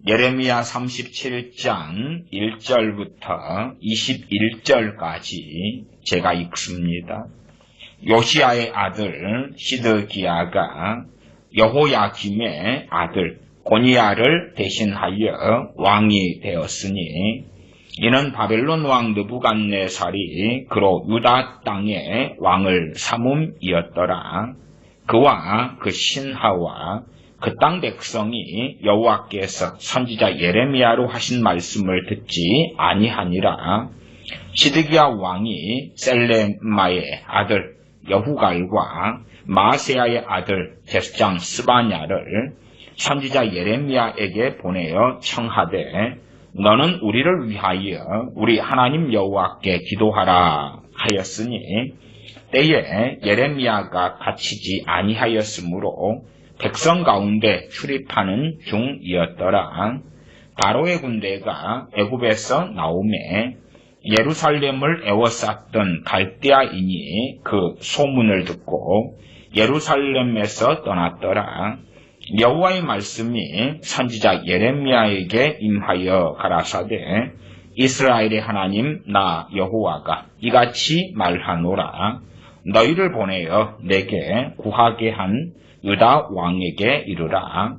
예레미야 37장 1절부터 21절까지 제가 읽습니다. 요시야의 아들 시드기야가 여호야김의 아들 고니야를 대신하여 왕이 되었으니 이는 바벨론 왕 느부갓네살이 그로 유다 땅의 왕을 삼음이었더라. 그와 그 신하와 그 땅 백성이 여호와께서 선지자 예레미야로 하신 말씀을 듣지 아니하니라. 시드기야 왕이 셀레마의 아들 여후갈과 마세야의 아들 제스장 스바냐를 선지자 예레미야에게 보내어 청하되 너는 우리를 위하여 우리 하나님 여호와께 기도하라 하였으니 때에 예레미야가 갇히지 아니하였으므로 백성 가운데 출입하는 중이었더라. 바로의 군대가 애굽에서 나오매 예루살렘을 에워쌌던 갈대아인이 그 소문을 듣고 예루살렘에서 떠났더라. 여호와의 말씀이 선지자 예레미야에게 임하여 가라사대 이스라엘의 하나님 나 여호와가 이같이 말하노라. 너희를 보내어 내게 구하게 한 유다 왕에게 이르라.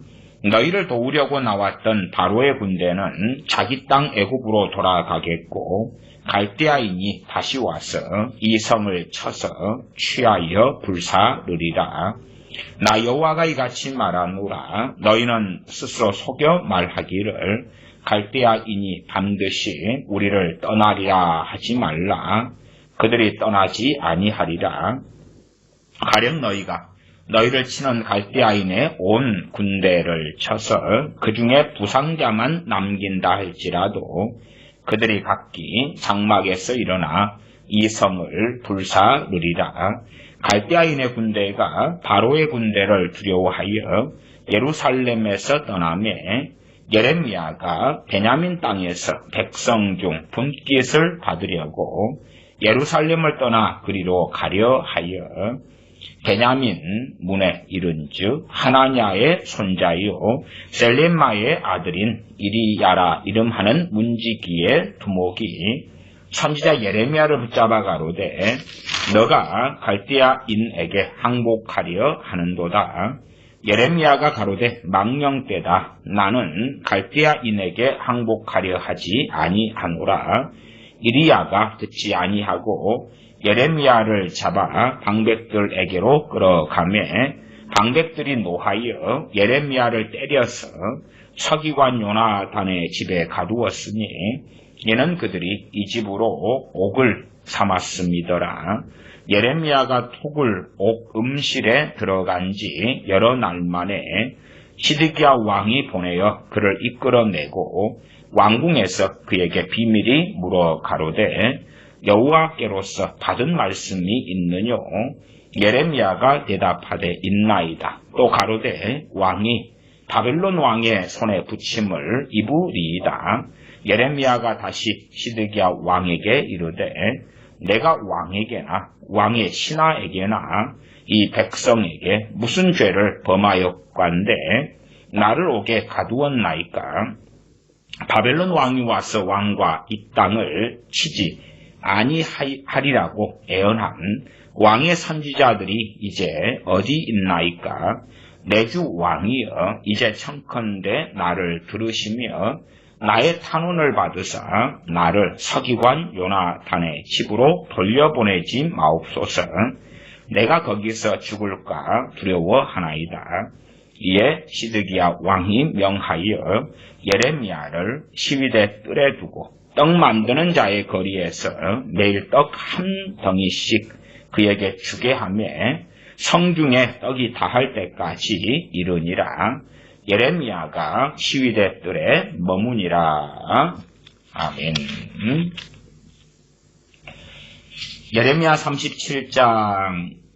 너희를 도우려고 나왔던 바로의 군대는 자기 땅 애굽으로 돌아가겠고 갈대아인이 다시 와서 이 성을 쳐서 취하여 불사르리라. 나 여호와가 이같이 말하노라. 너희는 스스로 속여 말하기를 갈대아인이 반드시 우리를 떠나리라 하지 말라. 그들이 떠나지 아니하리라. 가령 너희가 너희를 치는 갈대아인의 온 군대를 쳐서 그 중에 부상자만 남긴다 할지라도 그들이 각기 장막에서 일어나 이 성을 불사르리라. 갈대아인의 군대가 바로의 군대를 두려워하여 예루살렘에서 떠나매 예레미야가 베냐민 땅에서 백성 중 분깃을 받으려고 예루살렘을 떠나 그리로 가려 하여 베냐민 문에 이른즉 하나냐의 손자요 셀레마의 아들인 이리야라 이름하는 문지기의 두목이 선지자 예레미야를 붙잡아 가로되 너가 갈대아인에게 항복하려 하는도다. 예레미야가 가로되 망령되다. 나는 갈대아인에게 항복하려 하지 아니하노라. 이리야가 듣지 아니하고 예레미야를 잡아 방백들에게로 끌어가매 방백들이 노하여 예레미야를 때려서 서기관 요나단의 집에 가두었으니 이는 그들이 이 집으로 옥을 삼았음이더라. 예레미야가 톡을 옥 음실에 들어간 지 여러 날 만에 시드기야 왕이 보내어 그를 이끌어내고 왕궁에서 그에게 비밀이 물어 가로되 여호와께로서 받은 말씀이 있느뇨? 예레미야가 대답하되 있나이다. 또 가로되 왕이 바벨론 왕의 손에 붙임을 입으리이다. 예레미야가 다시 시드기야 왕에게 이르되 내가 왕에게나 왕의 신하에게나 이 백성에게 무슨 죄를 범하였건대 나를 옥에 가두었나이까? 바벨론 왕이 와서 왕과 이 땅을 치지 아니하리라고 애언한 왕의 선지자들이 이제 어디 있나이까? 내 주 왕이여 이제 청컨대 나를 들으시며 나의 탄원을 받으사 나를 서기관 요나단의 집으로 돌려보내지 마옵소서. 내가 거기서 죽을까 두려워하나이다. 이에 시드기야 왕이 명하여 예레미야를 시위대 뜰에 두고 떡 만드는 자의 거리에서 매일 떡 한 덩이씩 그에게 주게 하며 성중에 떡이 다할 때까지 이르니라. 예레미야가 시위대 뜰에 머무니라. 아멘. 예레미야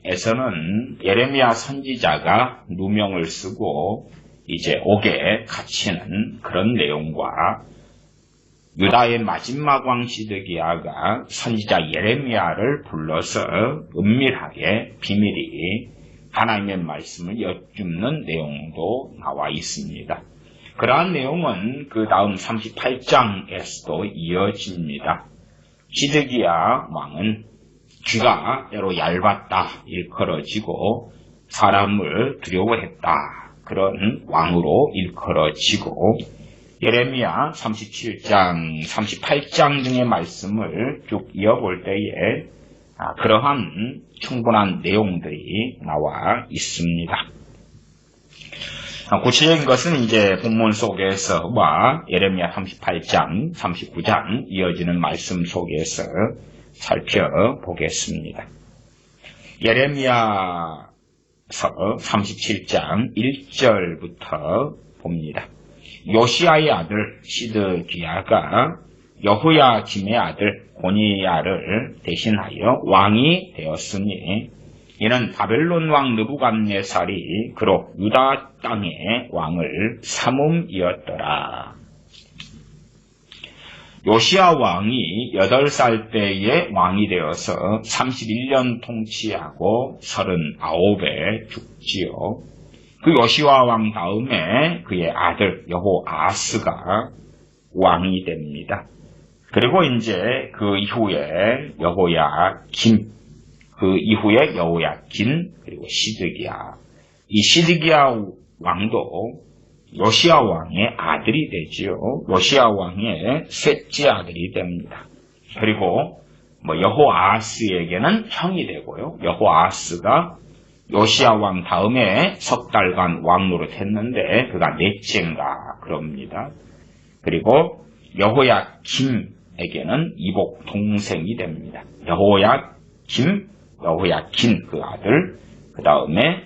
37장에서는 예레미야 선지자가 누명을 쓰고 이제 옥에 갇히는 그런 내용과 유다의 마지막 왕 시드기야가 선지자 예레미야를 불러서 은밀하게 비밀이 하나님의 말씀을 여쭙는 내용도 나와 있습니다. 그러한 내용은 그 다음 38장에서도 이어집니다. 시드기야 왕은 귀가 때로 얇았다, 일컬어지고 사람을 두려워했다, 그런 왕으로 일컬어지고 예레미야 37장, 38장 등의 말씀을 쭉 이어볼 때에 그러한 충분한 내용들이 나와 있습니다. 구체적인 것은 이제 본문 속에서와 예레미야 38장, 39장 이어지는 말씀 속에서 살펴보겠습니다. 예레미야서 37장 1절부터 봅니다. 요시야의 아들 시드기야가 여호야김의 아들 고니야를 대신하여 왕이 되었으니 이는 바벨론 왕 느부갓네살이 그로 유다 땅의 왕을 삼음이었더라. 요시야 왕이 8살 때에 왕이 되어서 31년 통치하고 39에 죽지요. 그 요시야 왕 다음에 그의 아들 여호아스가 왕이 됩니다. 그리고 이제 그 이후에 여호야김, 그 이후에 여호야긴, 그리고 시드기야. 이 시드기야 왕도 요시야 왕의 아들이 되지요. 요시야 왕의 셋째 아들이 됩니다. 그리고 여호아스에게는 형이 되고요. 여호아스가 요시야 왕 다음에 석 달간 왕 노릇했는데 그가 넷째인가 그럽니다. 그리고 여호야김에게는 이복 동생이 됩니다. 여호야김, 여호야긴 그 아들, 그 다음에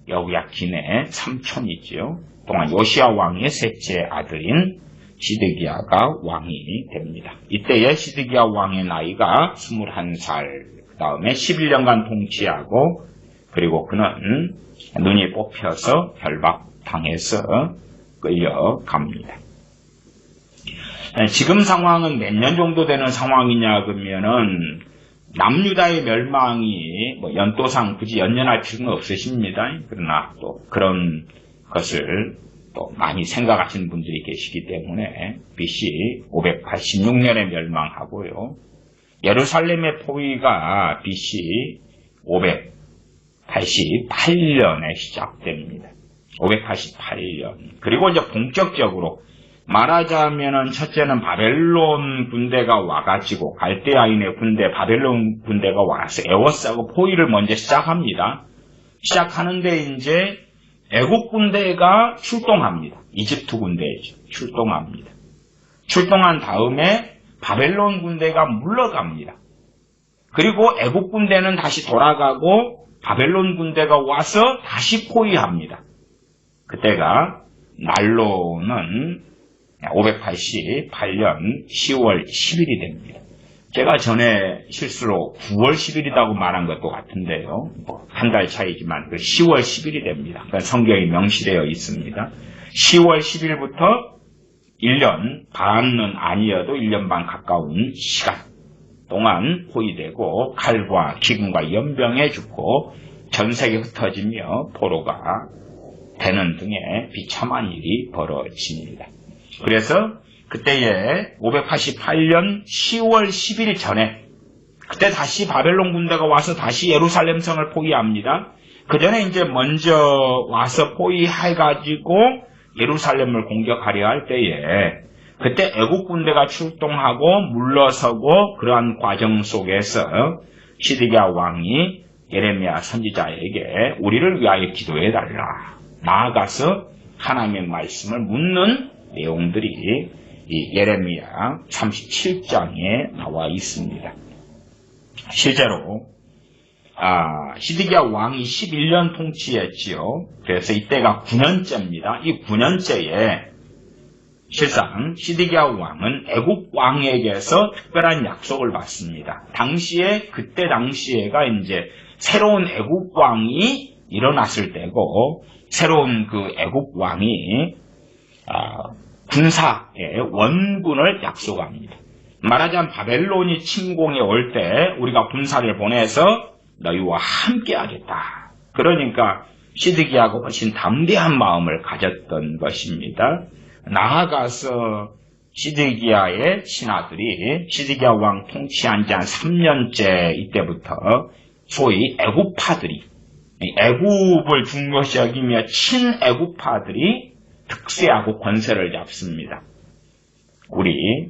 여호야긴의 삼촌이지요. 동안 요시야 왕의 셋째 아들인 시드기야가 왕이 됩니다. 이때에 시드기야 왕의 나이가 21살, 그 다음에 11년간 통치하고 그리고 그는 눈이 뽑혀서 결박당해서 끌려갑니다. 지금 상황은 몇 년 정도 되는 상황이냐 그러면은 남유다의 멸망이 연도상 굳이 연연할 필요는 없으십니다. 그러나 또 그런 것을 또 많이 생각하시는 분들이 계시기 때문에 BC 586년에 멸망하고요. 예루살렘의 포위가 BC 588년에 시작됩니다. 588년. 그리고 이제 본격적으로 말하자면은 첫째는 바벨론 군대가 와가지고 갈대아인의 군대, 바벨론 군대가 와서 에워싸고 포위를 먼저 시작합니다. 시작하는데 이제 애국 군대가 출동합니다. 이집트 군대죠. 출동합니다. 출동한 다음에 바벨론 군대가 물러갑니다. 그리고 애국 군대는 다시 돌아가고 바벨론 군대가 와서 다시 포위합니다. 그때가 날로는 588년 10월 10일이 됩니다. 제가 전에 실수로 9월 10일이라고 말한 것도 같은데요. 한 달 차이지만 10월 10일이 됩니다. 그러니까 성경이 명시되어 있습니다. 10월 10일부터 1년 반은 아니어도 1년 반 가까운 시간 동안 포위되고 칼과 기근과 연병에 죽고 전세계 흩어지며 포로가 되는 등의 비참한 일이 벌어집니다. 그래서 그때에 588년 10월 10일 전에 그때 다시 바벨론 군대가 와서 다시 예루살렘 성을 포위합니다. 그 전에 이제 먼저 와서 포위해가지고 예루살렘을 공격하려 할 때에 그때 애국 군대가 출동하고 물러서고 그러한 과정 속에서 시드기야 왕이 예레미야 선지자에게 우리를 위하여 기도해달라. 나아가서 하나님의 말씀을 묻는 내용들이 이 예레미야 37장에 나와 있습니다. 실제로 시드기야 왕이 11년 통치했지요. 그래서 이때가 9년째입니다. 이 9년째에 실상 시드기야 왕은 애국 왕에게서 특별한 약속을 받습니다. 그때 당시에가 이제 새로운 애국 왕이 일어났을 때고 새로운 그 애국 왕이 군사의 원군을 약속합니다. 말하자면 바벨론이 침공에 올 때 우리가 군사를 보내서 너희와 함께 하겠다. 그러니까 시드기야가 훨씬 담대한 마음을 가졌던 것입니다. 나아가서 시드기야의 신하들이 시드기야 왕 통치한 지 한 3년째 이때부터 소위 애굽파들이, 애굽을 중요시 여기며 친애굽파들이 득세하고 권세를 잡습니다. 우리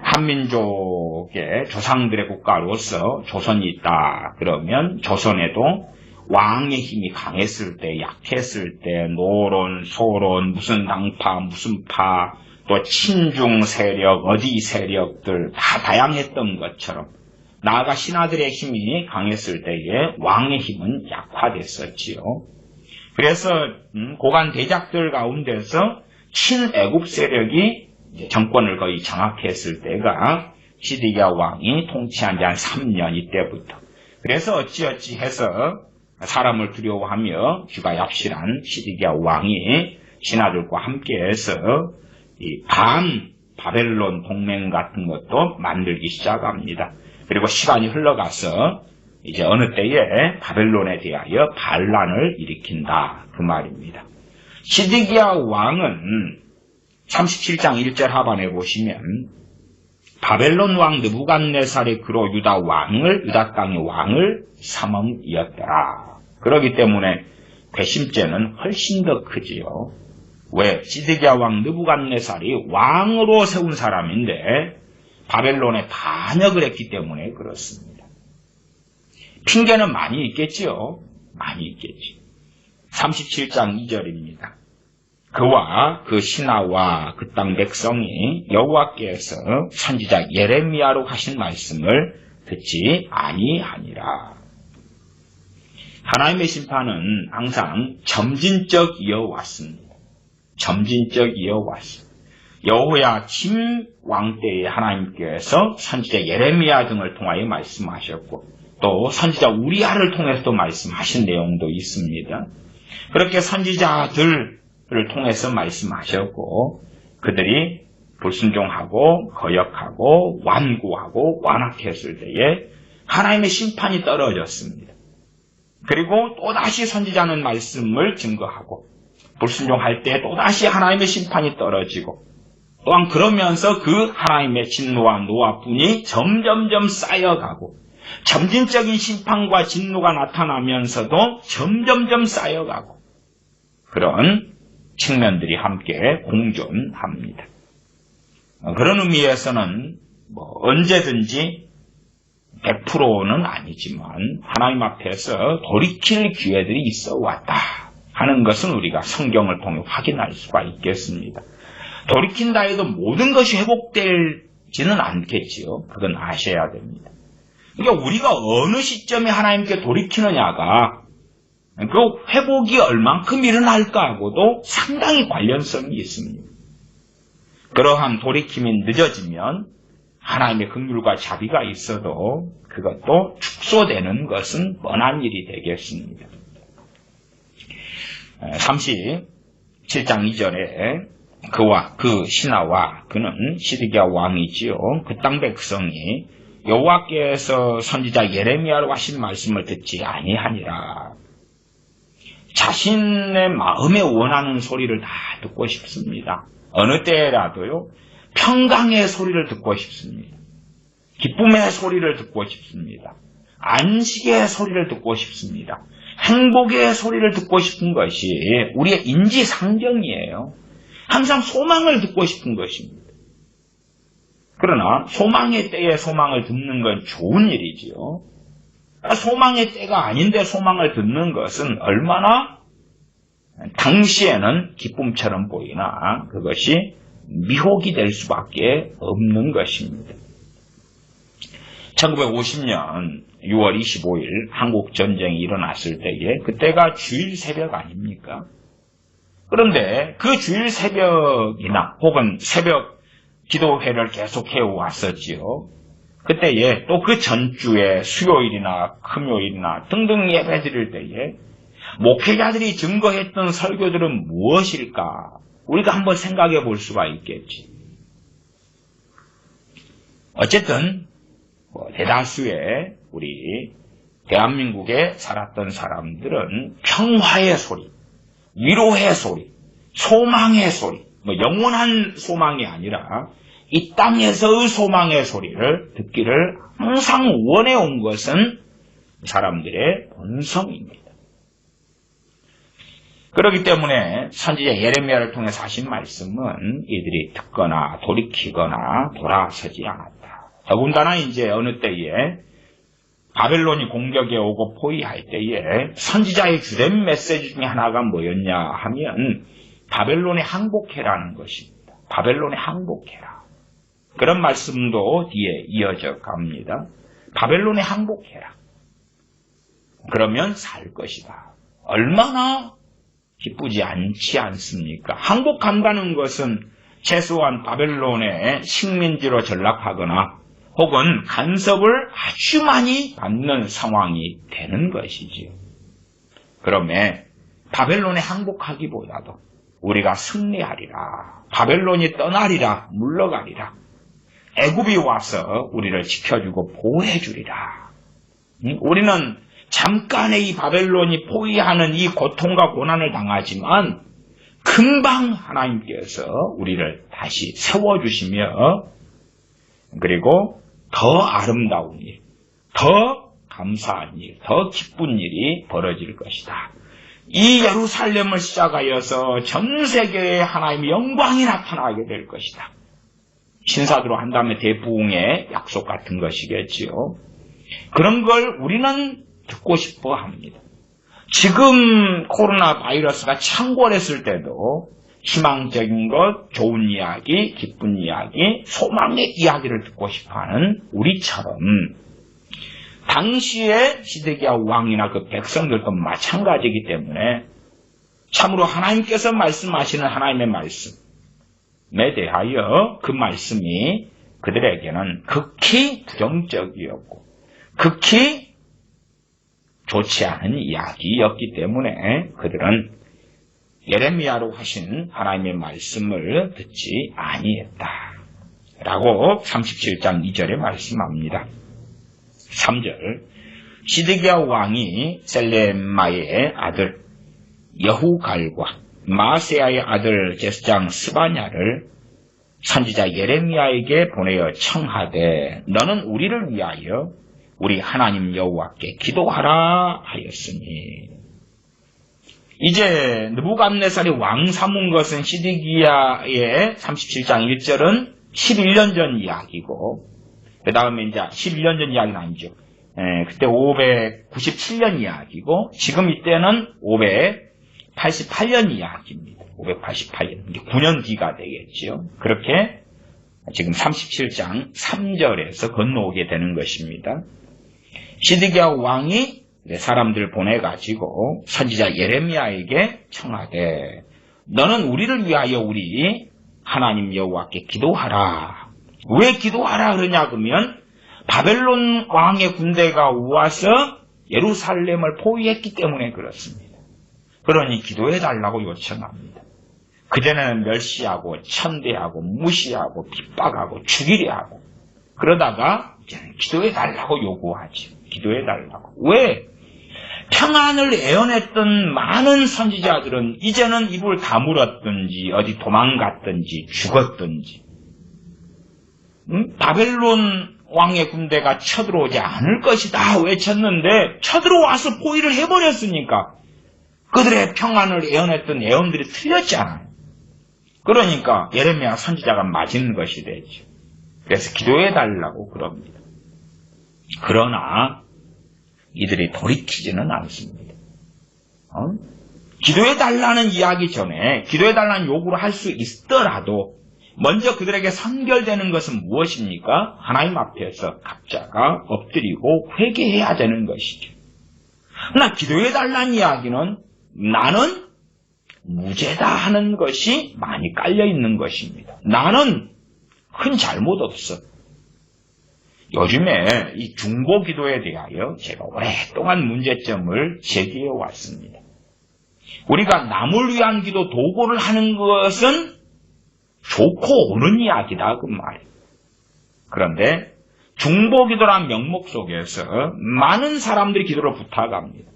한민족의 조상들의 국가로서 조선이 있다 그러면 조선에도 왕의 힘이 강했을 때, 약했을 때, 노론, 소론, 무슨 당파, 무슨 파, 또 친중 세력, 어디 세력들 다 다양했던 것처럼 나아가 신하들의 힘이 강했을 때에 왕의 힘은 약화됐었지요. 그래서 고관 대작들 가운데서 친애굽 세력이 정권을 거의 장악했을 때가 시드기야 왕이 통치한 지 한 3년 이때부터. 그래서 어찌어찌 해서 사람을 두려워하며 귀가 얍실한 시드기야 왕이 신하들과 함께해서 이 바벨론 동맹 같은 것도 만들기 시작합니다. 그리고 시간이 흘러가서 이제 어느 때에 바벨론에 대하여 반란을 일으킨다 그 말입니다. 시드기야 왕은 37장 1절 하반에 보시면 바벨론 왕 느부갓네살의 그로 유다 땅의 왕을 삼음이었더라. 그렇기 때문에 괘씸죄는 훨씬 더 크지요. 왜? 시드기야 왕 느부갓네살이 왕으로 세운 사람인데 바벨론에 반역을 했기 때문에 그렇습니다. 핑계는 많이 있겠지요. 많이 있겠지. 37장 2절입니다. 그와 그 신하와 그 땅 백성이 여호와께서 선지자 예레미야로 하신 말씀을 듣지 아니하니라. 하나님의 심판은 항상 점진적 이어왔습니다. 점진적 이어왔습니다. 여호야김 왕 때에 하나님께서 선지자 예레미야 등을 통하여 말씀하셨고 또 선지자 우리야를 통해서도 말씀하신 내용도 있습니다. 그렇게 선지자들을 통해서 말씀하셨고 그들이 불순종하고 거역하고 완고하고 완악했을 때에 하나님의 심판이 떨어졌습니다. 그리고 또다시 선지자는 말씀을 증거하고 불순종할 때 또다시 하나님의 심판이 떨어지고 또한 그러면서 그 하나님의 진노와 노화뿐이 점점점 쌓여가고 점진적인 심판과 진노가 나타나면서도 점점점 쌓여가고 그런 측면들이 함께 공존합니다. 그런 의미에서는 언제든지 100%는 아니지만 하나님 앞에서 돌이킬 기회들이 있어 왔다 하는 것은 우리가 성경을 통해 확인할 수가 있겠습니다. 돌이킨다 해도 모든 것이 회복되지는 않겠지요. 그건 아셔야 됩니다. 그러니까 우리가 어느 시점에 하나님께 돌이키느냐가 그 회복이 얼만큼 일어날까하고도 상당히 관련성이 있습니다. 그러한 돌이킴이 늦어지면 하나님의 긍휼과 자비가 있어도 그것도 축소되는 것은 뻔한 일이 되겠습니다. 37장 2절에 그와 그 신하와 그는 시드기야 왕이지요. 그 땅 백성이 여호와께서 선지자 예레미야로 하신 말씀을 듣지 아니하니라. 자신의 마음에 원하는 소리를 다 듣고 싶습니다. 어느 때라도요. 평강의 소리를 듣고 싶습니다. 기쁨의 소리를 듣고 싶습니다. 안식의 소리를 듣고 싶습니다. 행복의 소리를 듣고 싶은 것이 우리의 인지상정이에요. 항상 소망을 듣고 싶은 것입니다. 그러나 소망의 때에 소망을 듣는 건 좋은 일이지요. 소망의 때가 아닌데 소망을 듣는 것은 얼마나 당시에는 기쁨처럼 보이나 그것이 미혹이 될 수밖에 없는 것입니다. 1950년 6월 25일 한국전쟁이 일어났을 때에 그때가 주일 새벽 아닙니까? 그런데 그 주일 새벽이나 혹은 새벽 기도회를 계속 해왔었지요. 그때에 또 그 전주에 수요일이나 금요일이나 등등 예배 드릴 때에 목회자들이 증거했던 설교들은 무엇일까? 우리가 한번 생각해 볼 수가 있겠지. 어쨌든 대다수의 우리 대한민국에 살았던 사람들은 평화의 소리, 위로의 소리, 소망의 소리, 영원한 소망이 아니라 이 땅에서의 소망의 소리를 듣기를 항상 원해온 것은 사람들의 본성입니다. 그렇기 때문에 선지자 예레미야를 통해서 하신 말씀은 이들이 듣거나 돌이키거나 돌아서지 않았다. 더군다나 이제 어느 때에 바벨론이 공격에 오고 포위할 때에 선지자의 주된 메시지 중에 하나가 뭐였냐 하면 바벨론에 항복해라는 것입니다. 바벨론에 항복해라. 그런 말씀도 뒤에 이어져 갑니다. 바벨론에 항복해라. 그러면 살 것이다. 얼마나 기쁘지 않지 않습니까? 항복한다는 것은 최소한 바벨론의 식민지로 전락하거나 혹은 간섭을 아주 많이 받는 상황이 되는 것이지요. 그러면 바벨론에 항복하기보다도 우리가 승리하리라, 바벨론이 떠나리라, 물러가리라, 애굽이 와서 우리를 지켜주고 보호해주리라. 우리는 잠깐의 이 바벨론이 포위하는 이 고통과 고난을 당하지만 금방 하나님께서 우리를 다시 세워주시며 그리고 더 아름다운 일, 더 감사한 일, 더 기쁜 일이 벌어질 것이다. 이 예루살렘을 시작하여서 전 세계에 하나님의 영광이 나타나게 될 것이다. 신사대로 한다면 대부흥의 약속 같은 것이겠지요. 그런 걸 우리는 듣고 싶어 합니다. 지금 코로나 바이러스가 창궐했을 때도 희망적인 것, 좋은 이야기, 기쁜 이야기, 소망의 이야기를 듣고 싶어하는 우리처럼 당시에 시드기야 왕이나 그 백성들도 마찬가지이기 때문에 참으로 하나님께서 말씀하시는 하나님의 말씀에 대하여 그 말씀이 그들에게는 극히 부정적이었고 극히 좋지 않은 이야기였기 때문에 그들은 예레미야로 하신 하나님의 말씀을 듣지 아니했다. 라고 37장 2절에 말씀합니다. 3절 시드기야 왕이 셀레마의 아들 여후갈과 마세야의 아들 제스장 스바냐를 선지자 예레미야에게 보내어 청하되 너는 우리를 위하여 우리 하나님 여호와께 기도하라 하였으니 이제 느부갓네살이 왕 삼은 것은 시드기야의 37장 1절은 11년 전 이야기고 그 다음에 이제 11년 전 이야기는 아니죠. 그때 597년 이야기고 지금 이때는 588년 이야기입니다. 588년. 이게 9년 뒤가 되겠죠. 그렇게 지금 37장 3절에서 건너오게 되는 것입니다. 시드기야 왕이 사람들 보내가지고 선지자 예레미야에게 청하되 너는 우리를 위하여 우리 하나님 여호와께 기도하라. 왜 기도하라 그러냐 그러면 바벨론 왕의 군대가 와서 예루살렘을 포위했기 때문에 그렇습니다. 그러니 기도해달라고 요청합니다. 그전에는 멸시하고 천대하고 무시하고 핍박하고 죽이려 하고 그러다가 이제는 기도해달라고 요구하죠. 기도해달라고. 왜? 평안을 애원했던 많은 선지자들은 이제는 입을 다물었든지 어디 도망갔든지 죽었든지 바벨론 왕의 군대가 쳐들어오지 않을 것이다 외쳤는데 쳐들어와서 포위를 해버렸으니까 그들의 평안을 애원했던 애원들이 틀렸잖아요. 그러니까 예레미야 선지자가 맞은 것이 되죠. 그래서 기도해달라고 그럽니다. 그러나 이들이 돌이키지는 않습니다. 기도해달라는 이야기 전에 기도해달라는 요구를 할 수 있더라도 먼저 그들에게 선결되는 것은 무엇입니까? 하나님 앞에서 각자가 엎드리고 회개해야 되는 것이죠. 그러나 기도해달라는 이야기는 나는 무죄다 하는 것이 많이 깔려있는 것입니다. 나는 큰 잘못 없어. 요즘에 이 중보 기도에 대하여 제가 오랫동안 문제점을 제기해 왔습니다. 우리가 남을 위한 기도 도구를 하는 것은 좋고 옳은 이야기다 그 말이에요. 그런데 중보기도란 명목 속에서 많은 사람들이 기도를 부탁합니다.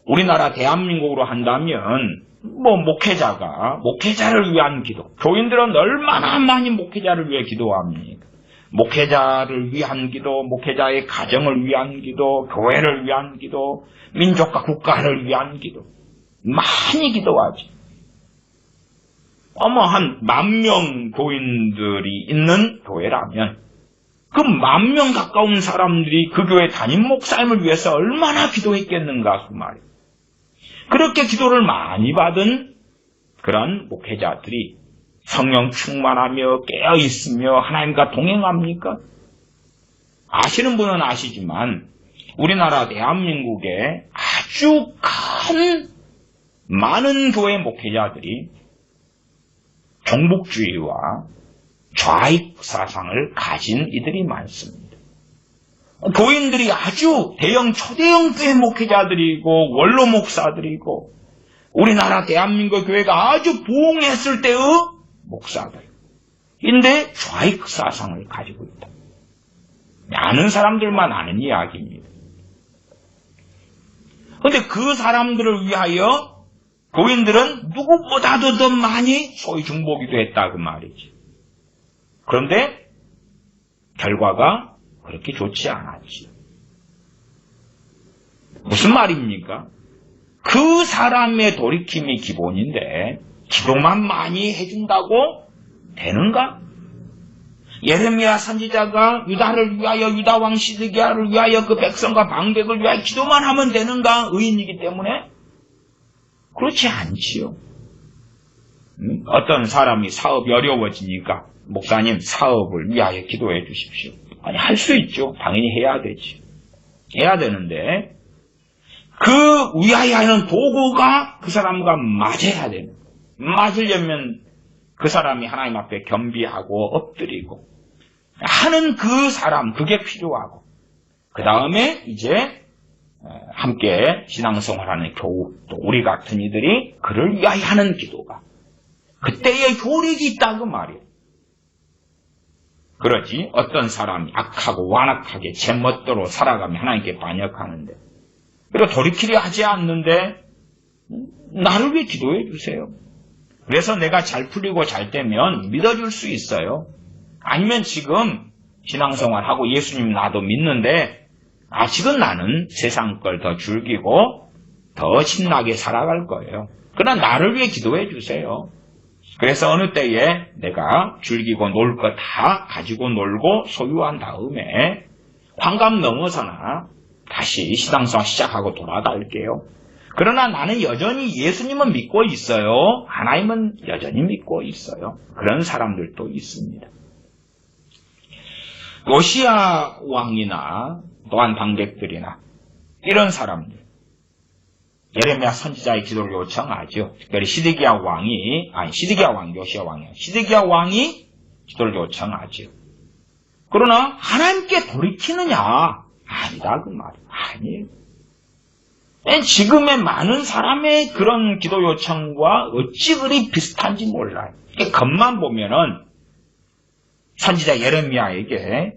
우리나라 대한민국으로 한다면 목회자를 위한 기도, 교인들은 얼마나 많이 목회자를 위해 기도합니까? 목회자를 위한 기도, 목회자의 가정을 위한 기도, 교회를 위한 기도, 민족과 국가를 위한 기도, 많이 기도하지. 한 10,000명 교인들이 있는 교회라면 그 10,000명 가까운 사람들이 그 교회 담임 목사님을 위해서 얼마나 기도했겠는가 그 말이에요. 그렇게 기도를 많이 받은 그런 목회자들이 성령 충만하며 깨어있으며 하나님과 동행합니까? 아시는 분은 아시지만 우리나라 대한민국에 아주 큰 많은 교회 목회자들이 종북주의와 좌익 사상을 가진 이들이 많습니다. 교인들이 아주 대형 초대형 교회 목회자들이고 원로 목사들이고 우리나라 대한민국 교회가 아주 부흥했을 때의 목사들인데 좌익 사상을 가지고 있다. 아는 사람들만 아는 이야기입니다. 그런데 그 사람들을 위하여 교인들은 누구보다도 더 많이 소위 중보기도 했다 그 말이지. 그런데 결과가 그렇게 좋지 않았지. 무슨 말입니까? 그 사람의 돌이킴이 기본인데 기도만 많이 해준다고 되는가? 예레미야 선지자가 유다를 위하여 유다 왕 시드기야를 위하여 그 백성과 방백을 위하여 기도만 하면 되는가? 의인이기 때문에? 그렇지 않지요. 어떤 사람이 사업이 어려워지니까 목사님 사업을 위하여 기도해 주십시오. 아니 할 수 있죠. 당연히 해야 되지. 해야 되는데 그 위하여 하는 도구가 그 사람과 맞아야 되는. 맞으려면 그 사람이 하나님 앞에 겸비하고 엎드리고 하는 그 사람 그게 필요하고 그 다음에 이제 함께 신앙생활하는 교우 또 우리 같은 이들이 그를 위하여 하는 기도가 그때의 효력이 있다고 말이에요. 그러지 어떤 사람이 악하고 완악하게 제멋대로 살아가며 하나님께 반역하는데 그리고 돌이키려 하지 않는데 나를 위해 기도해 주세요. 그래서 내가 잘 풀리고 잘 되면 믿어줄 수 있어요. 아니면 지금 신앙생활하고 예수님 나도 믿는데 아직은 나는 세상 걸 더 즐기고 더 신나게 살아갈 거예요. 그러나 나를 위해 기도해 주세요. 그래서 어느 때에 내가 즐기고 놀 거 다 가지고 놀고 소유한 다음에 환갑 넘어서나 다시 신앙생활 시작하고 돌아갈게요. 그러나 나는 여전히 예수님은 믿고 있어요. 하나님은 여전히 믿고 있어요. 그런 사람들도 있습니다. 요시야 왕이나 또한 방백들이나 이런 사람들 예레미야 선지자의 기도를 요청하죠. 특별히 시드기야 왕이 기도를 요청하죠. 그러나 하나님께 돌이키느냐? 아니다 그 말이에요. 아니에요. 지금의 많은 사람의 그런 기도 요청과 어찌 그리 비슷한지 몰라요. 겉만 보면은 선지자 예레미야에게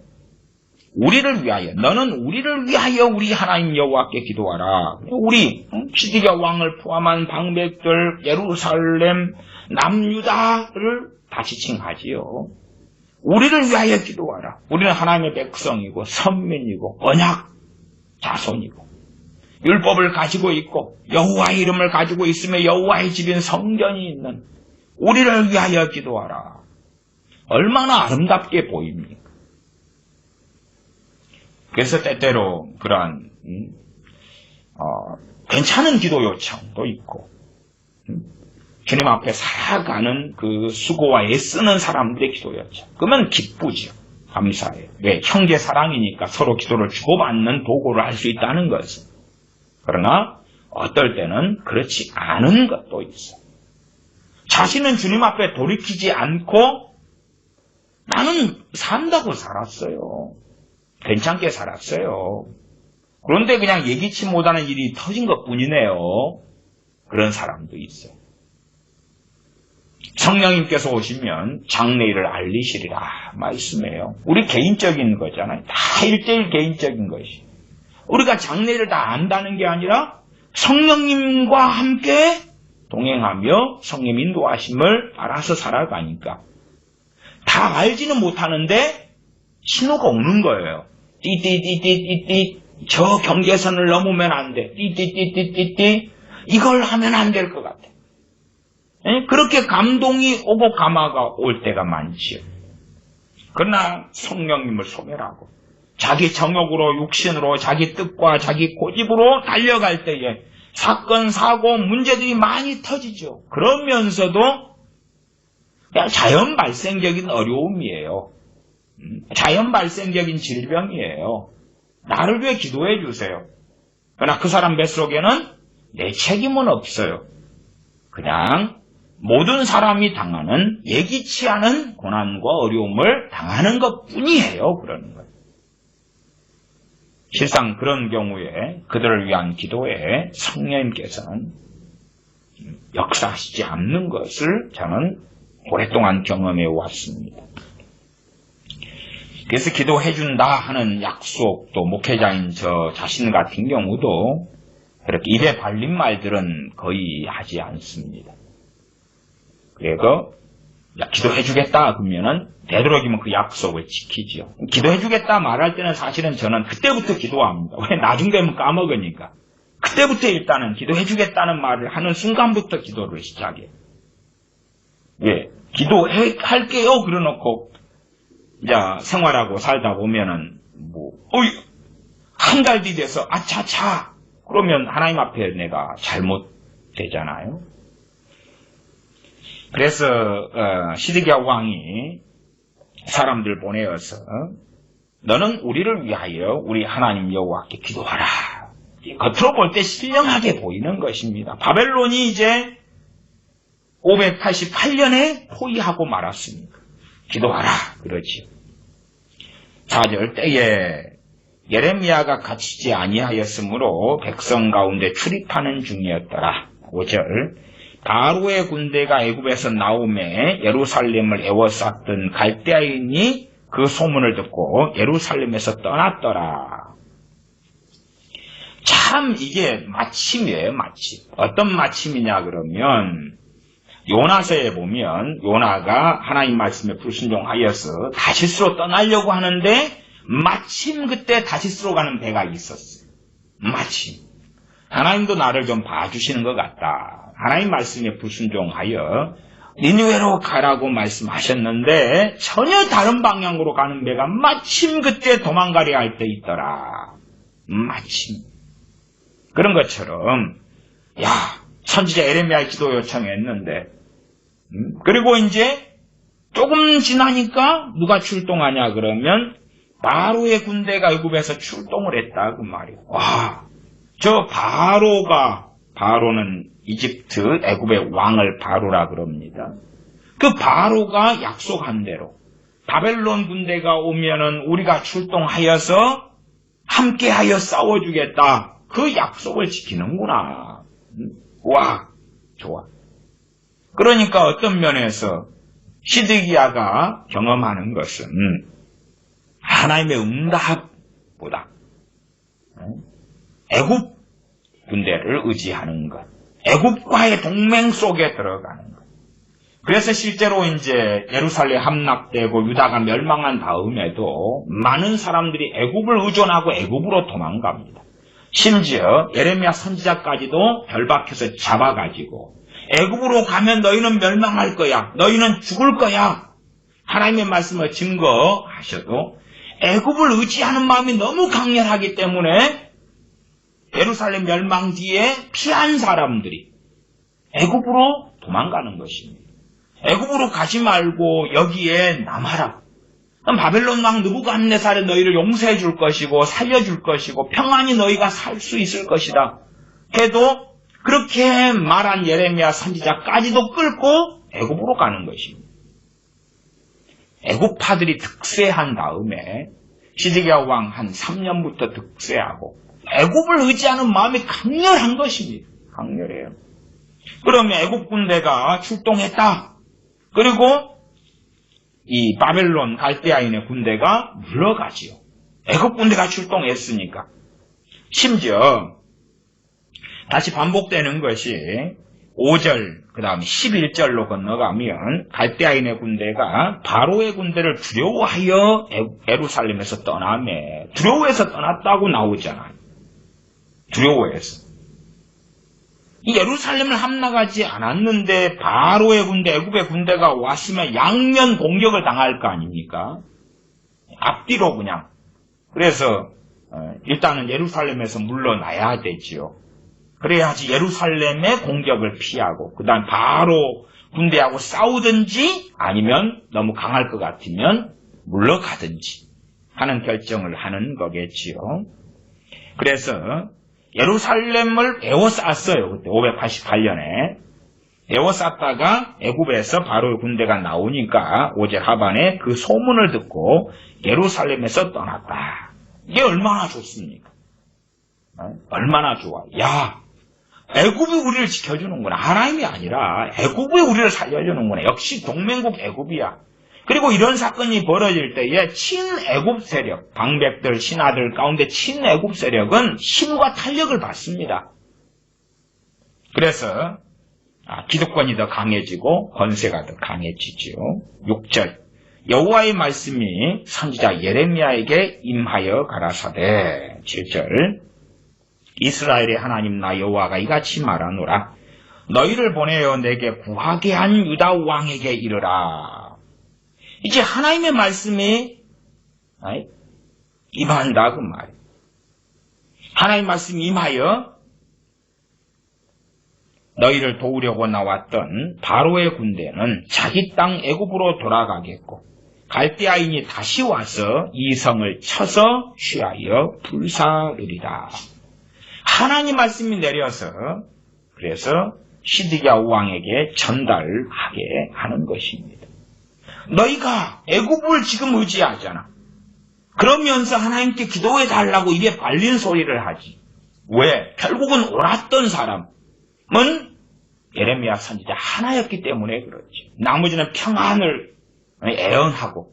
우리를 위하여 너는 우리를 위하여 우리 하나님 여호와께 기도하라. 우리 시드기야 왕을 포함한 방백들 예루살렘 남유다를 다 지칭하지요. 우리를 위하여 기도하라. 우리는 하나님의 백성이고 선민이고 언약 자손이고 율법을 가지고 있고 여호와의 이름을 가지고 있으며 여호와의 집인 성전이 있는 우리를 위하여 기도하라. 얼마나 아름답게 보입니까? 그래서 때때로 그러한 괜찮은 기도 요청도 있고 주님 앞에 살아가는 그 수고와 애쓰는 사람들의 기도 요청. 그러면 기쁘죠. 감사해요. 왜? 형제 사랑이니까 서로 기도를 주고받는 도구를 할 수 있다는 것은. 그러나 어떨 때는 그렇지 않은 것도 있어. 자신은 주님 앞에 돌이키지 않고 나는 산다고 살았어요. 괜찮게 살았어요. 그런데 그냥 예기치 못하는 일이 터진 것뿐이네요. 그런 사람도 있어요. 성령님께서 오시면 장래일을 알리시리라 말씀해요. 우리 개인적인 거잖아요. 다 1:1 개인적인 것이. 우리가 장래일을 다 안다는 게 아니라 성령님과 함께 동행하며 성령 인도하심을 알아서 살아가니까 다 알지는 못하는데 신호가 오는 거예요. 띠띠띠띠띠띠 저 경계선을 넘으면 안 돼. 띠띠띠띠띠띠 이걸 하면 안 될 것 같아. 그렇게 감동이 오고 감화가 올 때가 많지요. 그러나 성령님을 소멸하고 자기 정욕으로 육신으로 자기 뜻과 자기 고집으로 달려갈 때에 사건, 사고, 문제들이 많이 터지죠. 그러면서도 그냥 자연 발생적인 어려움이에요. 자연 발생적인 질병이에요. 나를 위해 기도해 주세요. 그러나 그 사람 뱃속에는 내 책임은 없어요. 그냥 모든 사람이 당하는 예기치 않은 고난과 어려움을 당하는 것뿐이에요. 그러는 거예요. 실상 그런 경우에 그들을 위한 기도에 성령님께서는 역사하시지 않는 것을 저는 오랫동안 경험해 왔습니다. 그래서 기도해준다 하는 약속도 목회자인 저 자신 같은 경우도 그렇게 입에 발린 말들은 거의 하지 않습니다. 그래서 기도해주겠다 그러면은 되도록이면 그 약속을 지키죠. 기도해주겠다 말할 때는 사실은 저는 그때부터 기도합니다. 왜 나중 되면 까먹으니까. 그때부터 일단은 기도해주겠다는 말을 하는 순간부터 기도를 시작해요. 예, 기도할게요 그러놓고 이제 생활하고 살다 보면은 한 달 뒤 돼서 아차차 그러면 하나님 앞에 내가 잘못되잖아요. 그래서 시드기야 왕이 사람들 보내어서 너는 우리를 위하여 우리 하나님 여호와께 기도하라. 겉으로 볼 때 신령하게 보이는 것입니다. 바벨론이 이제 588년에 포위하고 말았습니다. 기도하라 그러지요. 4절 때에 예레미야가 갇히지 아니하였으므로 백성 가운데 출입하는 중이었더라. 5절 바로의 군대가 애굽에서 나오매 예루살렘을 에워쌌던 갈대아인이 그 소문을 듣고 예루살렘에서 떠났더라. 참 이게 마침이에요. 마침. 어떤 마침이냐 그러면 요나서에 보면 요나가 하나님 말씀에 불순종하여서 다시스로 떠나려고 하는데 마침 그때 다시스로 가는 배가 있었어요. 마침. 하나님도 나를 좀 봐주시는 것 같다. 하나님 말씀에 불순종하여 니느웨로 가라고 말씀하셨는데 전혀 다른 방향으로 가는 배가 마침 그때 도망가려 할 때 있더라. 마침. 그런 것처럼 선지자 에레미야 기도 요청했는데 그리고 이제 조금 지나니까 누가 출동하냐 그러면 바로의 군대가 애굽에서 출동을 했다 그 말이에요. 저 바로는 이집트 애굽의 왕을 바로라 그럽니다. 그 바로가 약속한 대로 바벨론 군대가 오면은 우리가 출동하여서 함께하여 싸워주겠다. 그 약속을 지키는구나. 와, 좋아. 그러니까 어떤 면에서 시드기야가 경험하는 것은 하나님의 응답보다 애굽 군대를 의지하는 것, 애굽과의 동맹 속에 들어가는 것. 그래서 실제로 이제 예루살렘 함락되고 유다가 멸망한 다음에도 많은 사람들이 애굽을 의존하고 애굽으로 도망갑니다. 심지어 예레미야 선지자까지도 결박해서 잡아가지고 애굽으로 가면 너희는 멸망할 거야. 너희는 죽을 거야. 하나님의 말씀을 증거하셔도 애굽을 의지하는 마음이 너무 강렬하기 때문에 예루살렘 멸망 뒤에 피한 사람들이 애굽으로 도망가는 것입니다. 애굽으로 가지 말고 여기에 남아라. 바벨론 왕 느부갓네살이 너희를 용서해 줄 것이고 살려줄 것이고 평안히 너희가 살 수 있을 것이다. 해도 그렇게 말한 예레미야 선지자까지도 끌고 애굽으로 가는 것입니다. 애굽파들이 득세한 다음에 시드기야 왕 한 3년부터 득세하고 애굽을 의지하는 마음이 강렬한 것입니다. 강렬해요. 그러면 애굽 군대가 출동했다. 그리고 이 바벨론 갈대아인의 군대가 물러가지요. 애굽 군대가 출동했으니까. 심지어 다시 반복되는 것이 5절 그 다음에 11절로 건너가면 갈대아인의 군대가 바로의 군대를 두려워하여 예루살렘에서 떠나매 두려워해서 떠났다고 나오잖아요. 두려워해서. 이 예루살렘을 함락하지 않았는데 바로의 군대, 애굽의 군대가 왔으면 양면 공격을 당할 거 아닙니까? 앞뒤로 그냥. 그래서 일단은 예루살렘에서 물러나야 되지요. 그래야지 예루살렘의 공격을 피하고 그 다음 바로 군대하고 싸우든지 아니면 너무 강할 것 같으면 물러가든지 하는 결정을 하는 거겠지요. 그래서 예루살렘을 에워쌌어요. 그때 588년에. 에워쌌다가 애굽에서 바로의 군대가 나오니까 5절 하반에 그 소문을 듣고 예루살렘에서 떠났다. 이게 얼마나 좋습니까? 얼마나 좋아. 야, 애굽이 우리를 지켜주는구나. 하나님이 아니라 애굽이 우리를 살려주는구나. 역시 동맹국 애굽이야. 그리고 이런 사건이 벌어질 때에 친애굽 세력, 방백들, 신하들 가운데 친애굽 세력은 힘과 탄력을 받습니다. 그래서 기득권이 더 강해지고 권세가 더 강해지죠. 6절 여호와의 말씀이 선지자 예레미야에게 임하여 가라사대. 7절 이스라엘의 하나님 나 여호와가 이같이 말하노라. 너희를 보내어 내게 구하게 한 유다 왕에게 이르라. 이제 하나님의 말씀이 임한다 그 말이에요. 하나님의 말씀이 임하여 너희를 도우려고 나왔던 바로의 군대는 자기 땅 애굽으로 돌아가겠고 갈대아인이 다시 와서 이 성을 쳐서 취하여 불사르리라. 하나님 말씀이 내려서 그래서 시드기야 왕에게 전달하게 하는 것입니다. 너희가 애굽을 지금 의지하잖아. 그러면서 하나님께 기도해 달라고 입에 발린 소리를 하지. 왜? 결국은 옳았던 사람은 예레미야 선지자 하나였기 때문에 그렇지. 나머지는 평안을 애언하고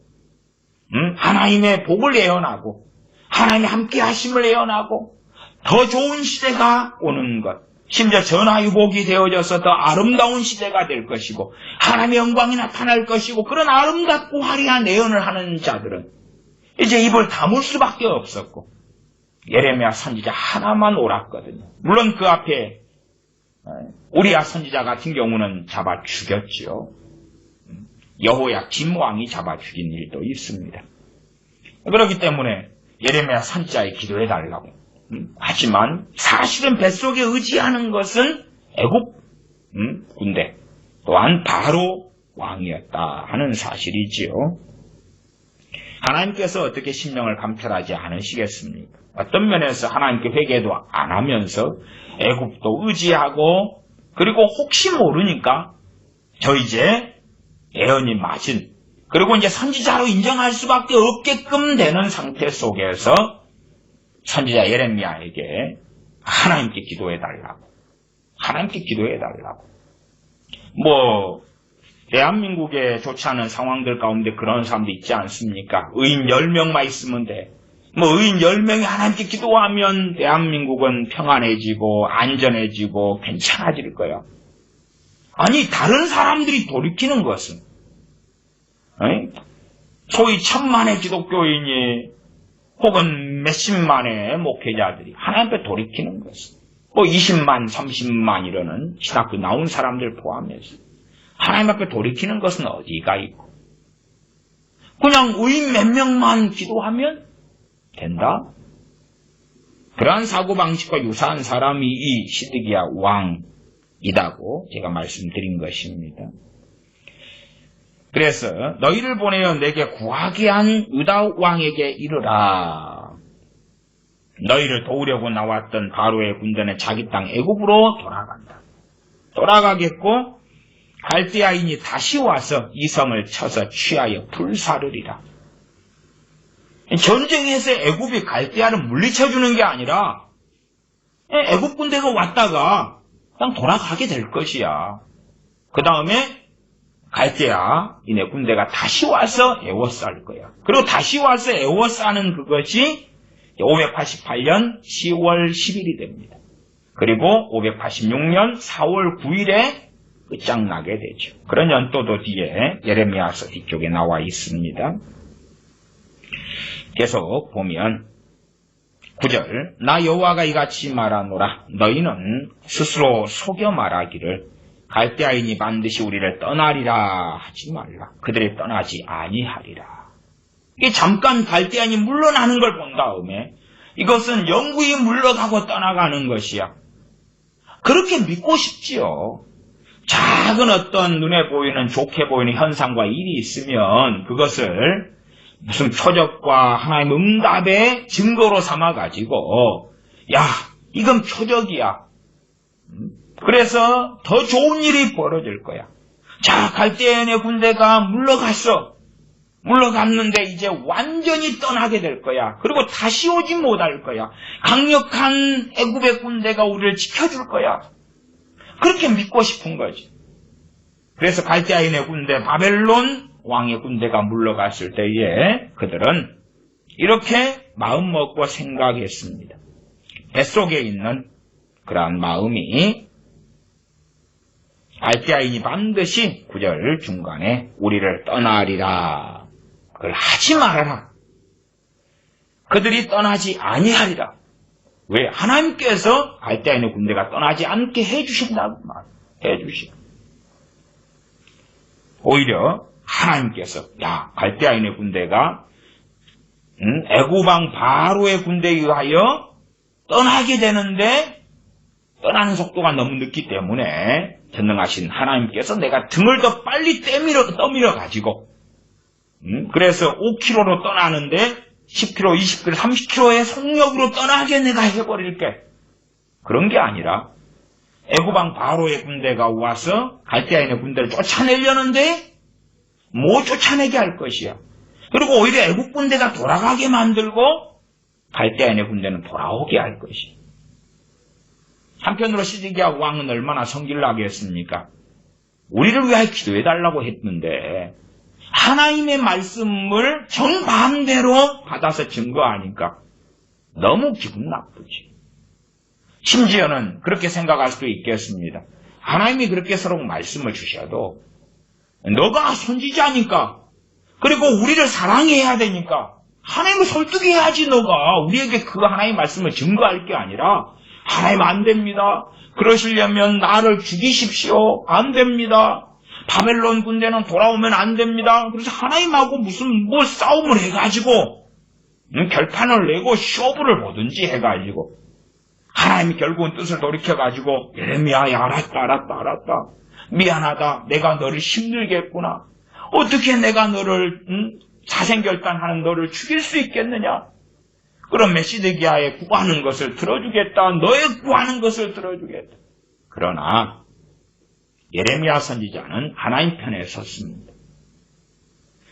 하나님의 복을 애언하고 하나님의 함께 하심을 애언하고 더 좋은 시대가 오는 것, 심지어 전화유복이 되어져서 더 아름다운 시대가 될 것이고 하나님의 영광이 나타날 것이고 그런 아름답고 화려한 예언을 하는 자들은 이제 입을 다물 수밖에 없었고 예레미야 선지자 하나만 옳았거든요. 물론 그 앞에 우리야 선지자 같은 경우는 잡아 죽였지요. 여호야 김왕이 잡아 죽인 일도 있습니다. 그렇기 때문에 예레미야 선지자의 기도해 달라고. 하지만 사실은 뱃속에 의지하는 것은 애굽 군대 또한 바로 왕이었다 하는 사실이지요. 하나님께서 어떻게 심령을 감찰하지 않으시겠습니까? 어떤 면에서 하나님께 회개도 안 하면서 애굽도 의지하고 그리고 혹시 모르니까 저 이제 예언이 맞은 그리고 이제 선지자로 인정할 수밖에 없게끔 되는 상태 속에서 선지자 예레미야에게 하나님께 기도해달라고. 하나님께 기도해달라고. 대한민국에 좋지 않은 상황들 가운데 그런 사람도 있지 않습니까? 의인 10명만 있으면 돼. 의인 10명이 하나님께 기도하면 대한민국은 평안해지고 안전해지고 괜찮아질 거야. 아니, 다른 사람들이 돌이키는 것은 소위 1000만의 기독교인이 혹은 몇십만의 목회자들이 하나님 앞에 돌이키는 것은 20만, 30만 이러는 신학교 나온 사람들 포함해서 하나님 앞에 돌이키는 것은 어디가 있고 그냥 의인 몇 명만 기도하면 된다? 그러한 사고방식과 유사한 사람이 이 시드기야 왕이라고 제가 말씀드린 것입니다. 그래서 너희를 보내어 내게 구하게 한 유다 왕에게 이르라. 너희를 도우려고 나왔던 바로의 군대는 자기 땅 애굽으로 돌아간다. 돌아가겠고 갈대아인이 다시 와서 이 성을 쳐서 취하여 불사르리라. 전쟁에서 애굽이 갈대아를 물리쳐주는 게 아니라 애굽 군대가 왔다가 그냥 돌아가게 될 것이야. 그 다음에 갈대아인의 군대가 다시 와서 에워쌀 거야. 그리고 다시 와서 에워싸는 그것이 588년 10월 10일이 됩니다. 그리고 586년 4월 9일에 끝장나게 되죠. 그런 연도도 뒤에 예레미야서 뒤쪽에 나와 있습니다. 계속 보면 9절 나 여호와가 이같이 말하노라 너희는 스스로 속여 말하기를 갈대아인이 반드시 우리를 떠나리라 하지 말라. 그들이 떠나지 아니하리라. 이게 잠깐 갈대아인이 물러나는 걸 본 다음에 이것은 영구히 물러가고 떠나가는 것이야. 그렇게 믿고 싶지요. 작은 어떤 눈에 보이는 좋게 보이는 현상과 일이 있으면 그것을 무슨 표적과 하나님의 응답의 증거로 삼아가지고 야 이건 표적이야. 그래서 더 좋은 일이 벌어질 거야. 자 갈대아인의 군대가 물러갔는데 이제 완전히 떠나게 될 거야. 그리고 다시 오지 못할 거야. 강력한 애굽의 군대가 우리를 지켜줄 거야. 그렇게 믿고 싶은 거지. 그래서 갈대아인의 군대, 바벨론 왕의 군대가 물러갔을 때에 그들은 이렇게 마음먹고 생각했습니다. 뱃속에 있는 그러한 마음이 갈대아인이 반드시 9절 중간에 우리를 떠나리라. 그걸 하지 말아라. 그들이 떠나지 아니하리라. 왜? 하나님께서 갈대아인의 군대가 떠나지 않게 해주신다고 해주시고 오히려 하나님께서 야 갈대아인의 군대가 애굽왕 바로의 군대에 의하여 떠나게 되는데 떠나는 속도가 너무 늦기 때문에 전능하신 하나님께서 내가 등을 더 빨리 떠밀어 가지고 그래서 5km로 떠나는데 10km, 20km, 30km의 속력으로 떠나게 내가 해버릴게. 그런 게 아니라 애굽왕 바로의 군대가 와서 갈대아인의 군대를 쫓아내려는데 못 쫓아내게 할 것이야. 그리고 오히려 애굽 군대가 돌아가게 만들고 갈대아인의 군대는 돌아오게 할 것이야. 한편으로 시드기야 왕은 얼마나 성질 나게 했습니까? 우리를 위하여 기도해달라고 했는데 하나님의 말씀을 정반대로 받아서 증거하니까 너무 기분 나쁘지. 심지어는 그렇게 생각할 수도 있겠습니다. 하나님이 그렇게 서로 말씀을 주셔도 너가 선지자니까 그리고 우리를 사랑해야 되니까 하나님을 설득해야지. 너가 우리에게 그 하나님의 말씀을 증거할 게 아니라 하나님 안 됩니다. 그러시려면 나를 죽이십시오. 안 됩니다. 바벨론 군대는 돌아오면 안 됩니다. 그래서 하나님하고 무슨 싸움을 해가지고 결판을 내고 쇼부를 보든지 해가지고 하나님이 결국은 뜻을 돌이켜가지고 예레미야야 알았다. 미안하다. 내가 너를 힘들게 했구나. 어떻게 내가 너를 사생결단하는 너를 죽일 수 있겠느냐. 그러면 시드기야의 구하는 것을 들어주겠다. 너의 구하는 것을 들어주겠다. 그러나 예레미야 선지자는 하나님 편에 섰습니다.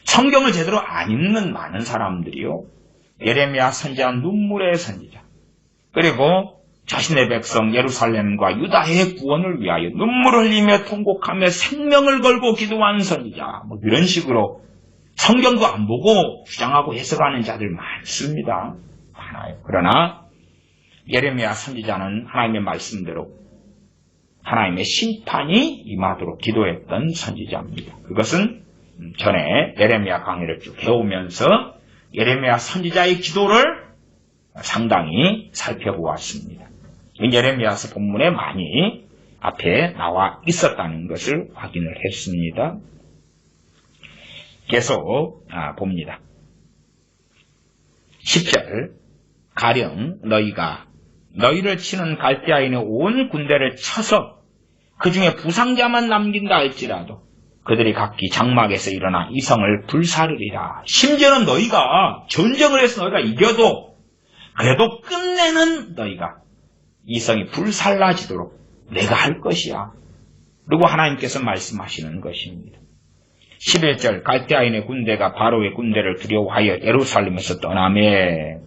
성경을 제대로 안 읽는 많은 사람들이요. 예레미야 선지자는 눈물의 선지자. 그리고 자신의 백성 예루살렘과 유다의 구원을 위하여 눈물을 흘리며 통곡하며 생명을 걸고 기도한 선지자. 이런 식으로 성경도 안 보고 주장하고 해석하는 자들 많습니다. 많아요. 그러나 예레미야 선지자는 하나님의 말씀대로 하나님의 심판이 임하도록 기도했던 선지자입니다. 그것은 전에 예레미야 강의를 쭉 해오면서 예레미야 선지자의 기도를 상당히 살펴보았습니다. 예레미야서 본문에 많이 앞에 나와 있었다는 것을 확인을 했습니다. 계속 봅니다. 10절 가령 너희가 너희를 치는 갈대아인의 온 군대를 쳐서 그 중에 부상자만 남긴다 할지라도 그들이 각기 장막에서 일어나 이 성을 불사르리라. 심지어는 너희가 전쟁을 해서 너희가 이겨도 그래도 끝내는 너희가 이 성이 불살라지도록 내가 할 것이야. 그리고 하나님께서 말씀하시는 것입니다. 11절 갈대아인의 군대가 바로의 군대를 두려워하여 예루살렘에서 떠나매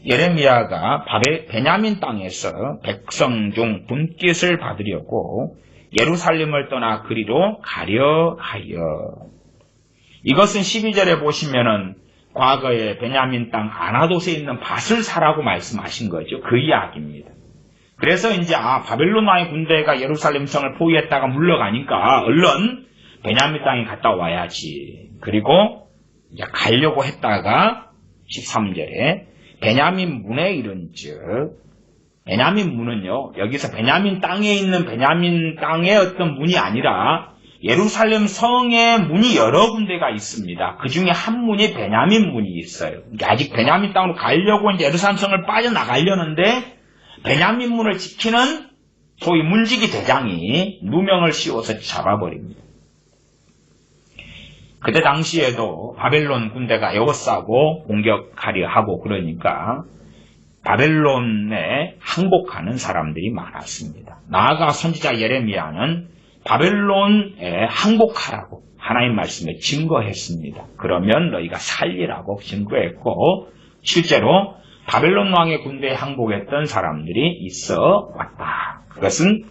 예레미야가 베냐민 땅에서 백성 중 분깃을 받으려고 예루살렘을 떠나 그리로 가려 하여. 이것은 12절에 보시면은 과거에 베냐민 땅 아나돗에 있는 밭을 사라고 말씀하신 거죠. 그 이야기입니다. 그래서 이제 바벨론 왕의 군대가 예루살렘 성을 포위했다가 물러가니까 얼른 베냐민 땅에 갔다 와야지. 그리고 이제 가려고 했다가 13절에 베냐민 문에 이른즉, 베냐민 문은요, 여기서 베냐민 땅에 있는 베냐민 땅의 어떤 문이 아니라 예루살렘 성의 문이 여러 군데가 있습니다. 그 중에 한 문이 베냐민 문이 있어요. 그러니까 아직 베냐민 땅으로 가려고 이제 예루살렘 성을 빠져나가려는데 베냐민 문을 지키는 소위 문지기 대장이 누명을 씌워서 잡아버립니다. 그때 당시에도 바벨론 군대가 에워싸고 공격하려 하고 그러니까 바벨론에 항복하는 사람들이 많았습니다. 나아가 선지자 예레미야는 바벨론에 항복하라고 하나님 말씀에 증거했습니다. 그러면 너희가 살리라고 증거했고 실제로 바벨론 왕의 군대에 항복했던 사람들이 있어 왔다. 그것은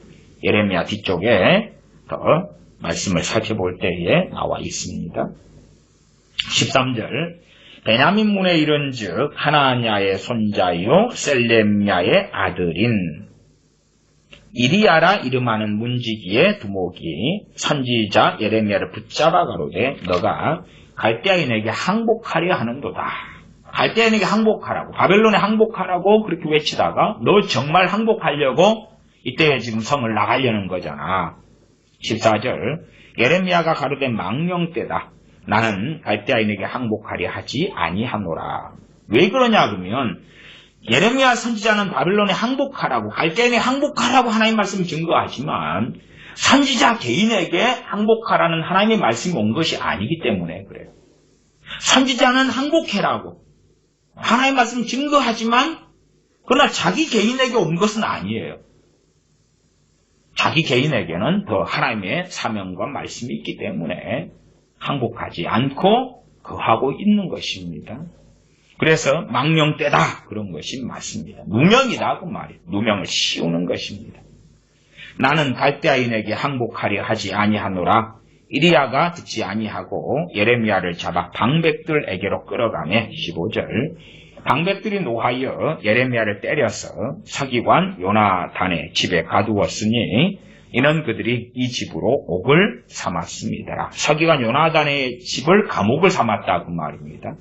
예레미야 뒤쪽에 더 말씀을 살펴볼 때에 나와 있습니다. 13절 베냐민 문에 이른즉 하나냐의 손자요 셀레미야의 아들인 이리야라 이름하는 문지기의 두목이 선지자 예레미야를 붙잡아 가로되 너가 갈대아인에게 항복하려 하는도다. 갈대아인에게 항복하라고, 바벨론에 항복하라고 그렇게 외치다가 너 정말 항복하려고 이때 지금 성을 나가려는 거잖아. 14절 예레미야가 가로되 망령때다. 나는 갈대아인에게 항복하려 하지 아니하노라. 왜 그러냐 그러면 예레미야 선지자는 바벨론에 항복하라고, 갈대아인에게 항복하라고 하나님 말씀을 증거하지만 선지자 개인에게 항복하라는 하나님의 말씀이 온 것이 아니기 때문에 그래요. 선지자는 항복해라고 하나님 말씀을 증거하지만 그러나 자기 개인에게 온 것은 아니에요. 자기 개인에게는 더 하나님의 사명과 말씀이 있기 때문에 항복하지 않고 거하고 있는 것입니다. 그래서 망령때다 그런 것이 맞습니다. 누명이다 그 말이에요. 누명을 씌우는 것입니다. 나는 갈대아인에게 항복하려 하지 아니하노라. 이리야가 듣지 아니하고 예레미야를 잡아 방백들에게로 끌어가매. 15절 방백들이 노하여 예레미야를 때려서 서기관 요나단의 집에 가두었으니 이는 그들이 이 집으로 옥을 삼았습니다. 서기관 요나단의 집을 감옥을 삼았다 그 말입니다.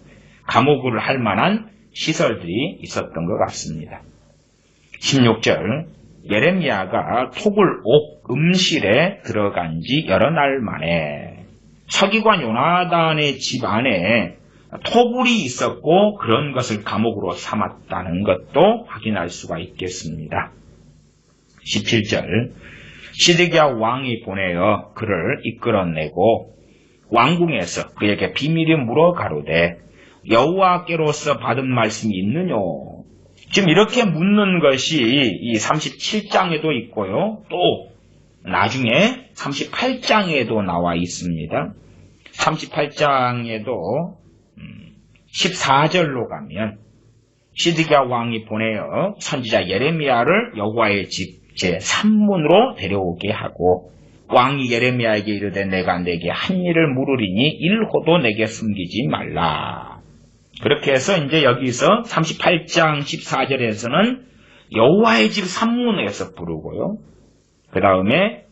감옥을 할 만한 시설들이 있었던 것 같습니다. 16절 예레미야가 톡을 옥 음실에 들어간 지 여러 날 만에 서기관 요나단의 집 안에 토굴이 있었고 그런 것을 감옥으로 삼았다는 것도 확인할 수가 있겠습니다. 17절 시드기야 왕이 보내어 그를 이끌어내고 왕궁에서 그에게 비밀이 물어 가로되 여호와께로서 받은 말씀이 있느뇨. 지금 이렇게 묻는 것이 이 37장에도 있고요. 또 나중에 38장에도 나와 있습니다. 38장에도 14절로 가면 시드기야 왕이 보내어 선지자 예레미야를 여호와의 집 제3문으로 데려오게 하고 왕이 예레미야에게 이르되 내가 내게 한 일을 물으리니 일호도 내게 숨기지 말라. 그렇게 해서 이제 여기서 38장 14절에서는 여호와의 집 3문에서 부르고요. 그 다음에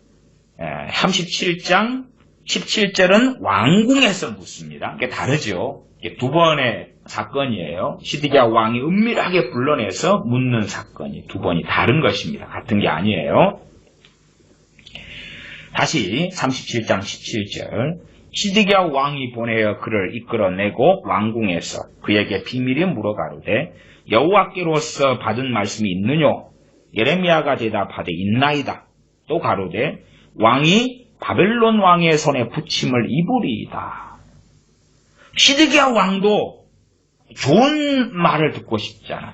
37장 17절은 왕궁에서 묻습니다. 이게 다르죠. 이게 두 번의 사건이에요. 시드기야 왕이 은밀하게 불러내서 묻는 사건이 두 번이 다른 것입니다. 같은 게 아니에요. 다시 37장 17절 시드기야 왕이 보내어 그를 이끌어내고 왕궁에서 그에게 비밀이 물어 가로되 여호와께로서 받은 말씀이 있느뇨. 예레미야가 대답하되 있나이다. 또 가로되 왕이 바벨론 왕의 손에 붙임을 입으리이다. 시드기야 왕도 좋은 말을 듣고 싶잖아요.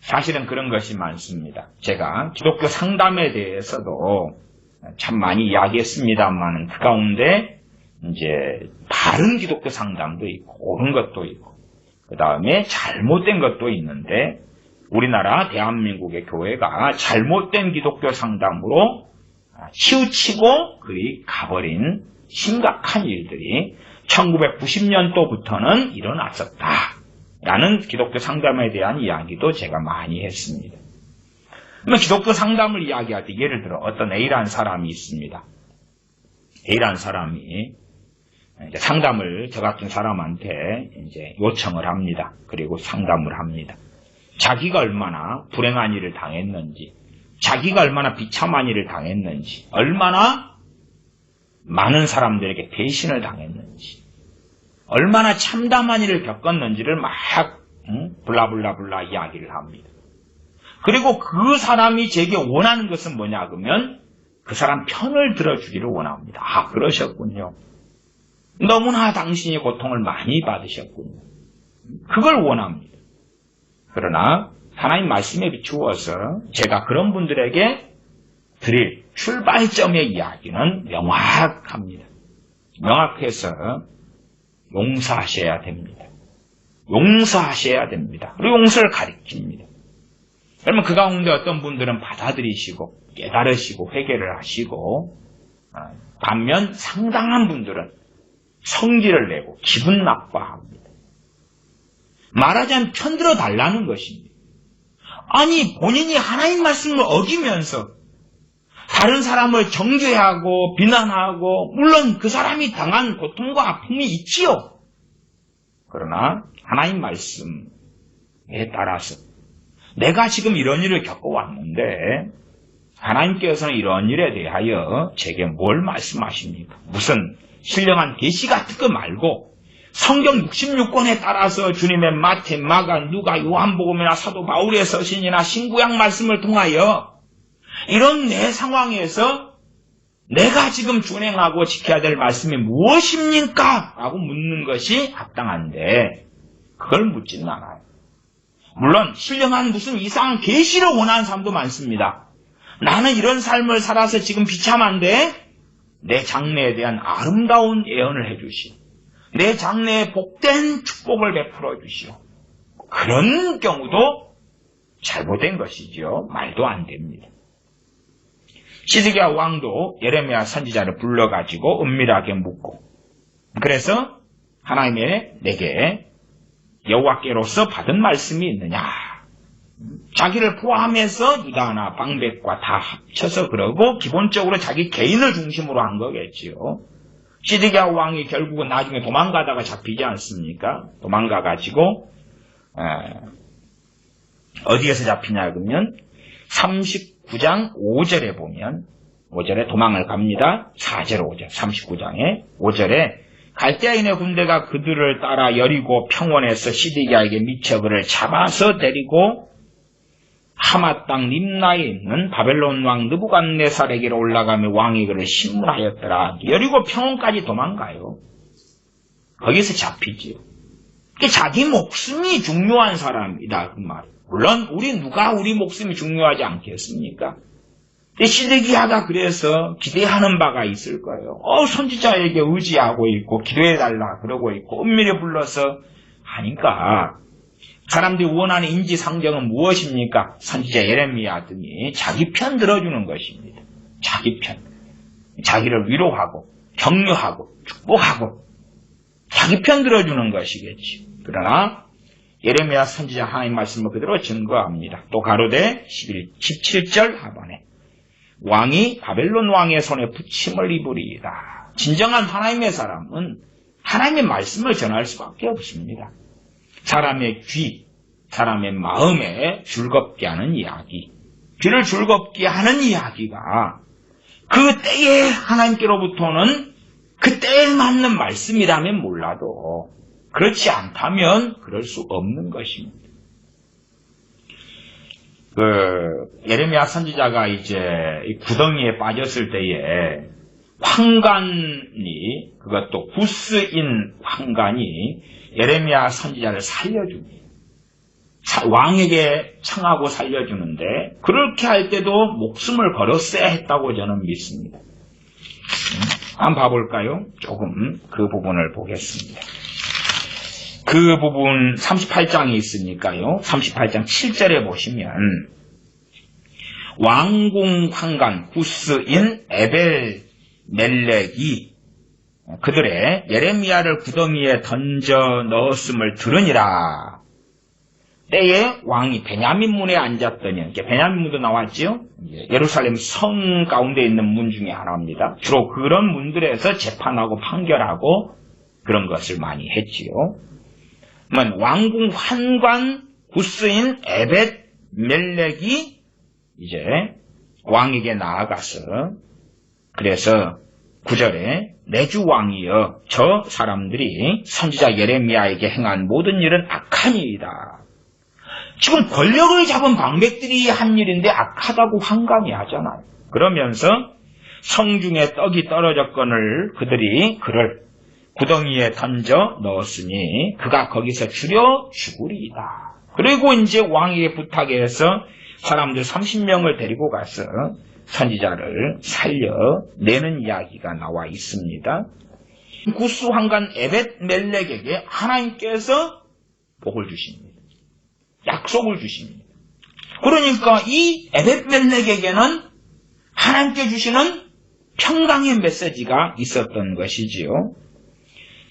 사실은 그런 것이 많습니다. 제가 기독교 상담에 대해서도 참 많이 이야기했습니다만 그 가운데 이제 바른 기독교 상담도 있고 옳은 것도 있고 그 다음에 잘못된 것도 있는데 우리나라 대한민국의 교회가 잘못된 기독교 상담으로 치우치고 그리 가버린 심각한 일들이 1990년도부터는 일어났었다. 라는 기독교 상담에 대한 이야기도 제가 많이 했습니다. 그러면 기독교 상담을 이야기할 때 예를 들어 어떤 A라는 사람이 있습니다. A라는 사람이 이제 상담을 저 같은 사람한테 이제 요청을 합니다. 그리고 상담을 합니다. 자기가 얼마나 불행한 일을 당했는지, 자기가 얼마나 비참한 일을 당했는지, 얼마나 많은 사람들에게 배신을 당했는지, 얼마나 참담한 일을 겪었는지를 막 블라블라블라 이야기를 합니다. 그리고 그 사람이 제게 원하는 것은 뭐냐 그러면 그 사람 편을 들어주기를 원합니다. 아, 그러셨군요. 너무나 당신이 고통을 많이 받으셨군요. 그걸 원합니다. 그러나 하나님 말씀에 비추어서 제가 그런 분들에게 드릴 출발점의 이야기는 명확합니다. 명확해서 용서하셔야 됩니다. 용서하셔야 됩니다. 그리고 용서를 가리킵니다. 그러면 그 가운데 어떤 분들은 받아들이시고 깨달으시고 회개를 하시고, 반면 상당한 분들은 성질을 내고 기분 나빠합니다. 말하자면 편들어 달라는 것입니다. 아니, 본인이 하나님 말씀을 어기면서 다른 사람을 정죄하고 비난하고, 물론 그 사람이 당한 고통과 아픔이 있지요. 그러나 하나님 말씀에 따라서 내가 지금 이런 일을 겪어왔는데 하나님께서는 이런 일에 대하여 제게 뭘 말씀하십니까? 무슨 신령한 계시 같은 거 말고 성경 66권에 따라서 주님의 마태, 마가, 누가, 요한복음이나 사도 바울의 서신이나 신구약 말씀을 통하여 이런 내 상황에서 내가 지금 준행하고 지켜야 될 말씀이 무엇입니까? 라고 묻는 것이 합당한데 그걸 묻지는 않아요. 물론 신령한 무슨 이상한 계시를 원하는 사람도 많습니다. 나는 이런 삶을 살아서 지금 비참한데 내 장래에 대한 아름다운 예언을 해주시오. 내 장래에 복된 축복을 베풀어 주시오. 그런 경우도 잘못된 것이지요. 말도 안 됩니다. 시드기야 왕도 예레미야 선지자를 불러가지고 은밀하게 묻고, 그래서 하나님의 내게 여호와께로서 받은 말씀이 있느냐, 자기를 포함해서 유다나 방백과 다 합쳐서 그러고 기본적으로 자기 개인을 중심으로 한 거겠지요. 시드기야 왕이 결국은 나중에 도망가다가 잡히지 않습니까? 도망가가지고 어디에서 잡히냐 그러면 39장 5절에 보면, 5절에 도망을 갑니다. 4절 5절 39장에 5절에 갈대아인의 군대가 그들을 따라 여리고 평원에서 시드기야에게 미쳐 그를 잡아서 데리고 하마 땅 림나에 있는 바벨론 왕 느부갓네살에게로 올라가며 왕이 그를 심문하였더라. 여리고 평원까지 도망가요. 거기서 잡히지요. 자기 목숨이 중요한 사람이다 그 말. 물론 누가 우리 목숨이 중요하지 않겠습니까? 근데 시드기야가 그래서 기대하는 바가 있을 거예요. 선지자에게 의지하고 있고 기도해달라 그러고 있고 은밀히 불러서 하니까 사람들이 원하는 인지상정은 무엇입니까? 선지자 예레미야 등이 자기 편 들어주는 것입니다. 자기 편. 자기를 위로하고 격려하고 축복하고 자기 편 들어주는 것이겠지. 그러나 예레미야 선지자 하나님 말씀을 그대로 증거합니다. 또 가로되 17절 하반에 왕이 바벨론 왕의 손에 부침을 입으리이다. 진정한 하나님의 사람은 하나님의 말씀을 전할 수밖에 없습니다. 사람의 귀, 사람의 마음에 즐겁게 하는 이야기, 귀를 즐겁게 하는 이야기가 그 때에 하나님께로부터는 그 때에 맞는 말씀이라면 몰라도 그렇지 않다면 그럴 수 없는 것입니다. 예레미야 선지자가 이제 구덩이에 빠졌을 때에 황관이, 그것도 구스인 황관이 예레미야 선지자를 살려줍니다. 왕에게 청하고 살려주는데 그렇게 할 때도 목숨을 걸었어야 했다고 저는 믿습니다. 한번 봐볼까요? 조금 그 부분을 보겠습니다. 그 부분 38장이 있으니까요. 38장 7절에 보시면 왕궁 환관 구스인 에벨멜렉이 그들의 예레미야를 구덩이에 던져 넣었음을 들으니라. 때에 왕이 베냐민 문에 앉았더니, 이렇게 베냐민 문도 나왔지요? 예루살렘 성 가운데 있는 문 중에 하나입니다. 주로 그런 문들에서 재판하고 판결하고 그런 것을 많이 했지요. 왕궁 환관 구스인 에벳멜렉이 이제 왕에게 나아가서, 그래서 9절에 내 주 왕이여, 저 사람들이 선지자 예레미야에게 행한 모든 일은 악하니이다. 지금 권력을 잡은 방백들이 한 일인데 악하다고 황당해 하잖아요. 그러면서 성중에 떡이 떨어졌거늘 그들이 그를 구덩이에 던져 넣었으니 그가 거기서 줄여 죽으리이다. 그리고 이제 왕에게 부탁해서 사람들 30명을 데리고 가서 선지자를 살려내는 이야기가 나와 있습니다. 구스 환관 에벳멜렉에게 하나님께서 복을 주십니다. 약속을 주십니다. 그러니까 이 에벳멜렉에게는 하나님께 주시는 평강의 메시지가 있었던 것이지요.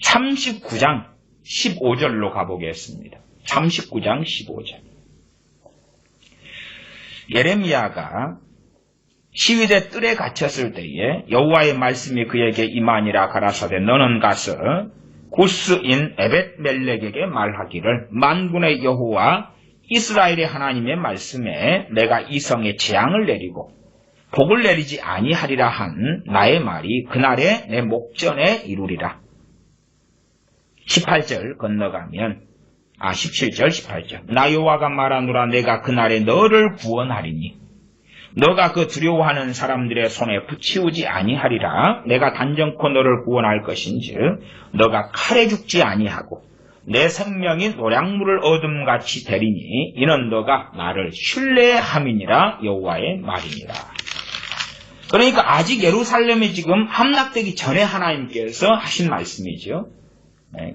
39장 15절로 가보겠습니다. 39장 15절. 예레미야가 시위대 뜰에 갇혔을 때에 여호와의 말씀이 그에게 임하니라 가라사대 너는 가서 구스인 에벳멜렉에게 말하기를 만군의 여호와 이스라엘의 하나님의 말씀에 내가 이 성에 재앙을 내리고 복을 내리지 아니하리라 한 나의 말이 그날에 내 목전에 이루리라. 18절 건너가면 17절 18절 나 여호와가 말하노라 내가 그날에 너를 구원하리니 너가 그 두려워하는 사람들의 손에 붙이우지 아니하리라. 내가 단정코 너를 구원할 것인즉 너가 칼에 죽지 아니하고 내 생명이 노량물을 얻음같이 되리니 이는 너가 나를 신뢰함이니라 여호와의 말이니라. 그러니까 아직 예루살렘이 지금 함락되기 전에 하나님께서 하신 말씀이죠.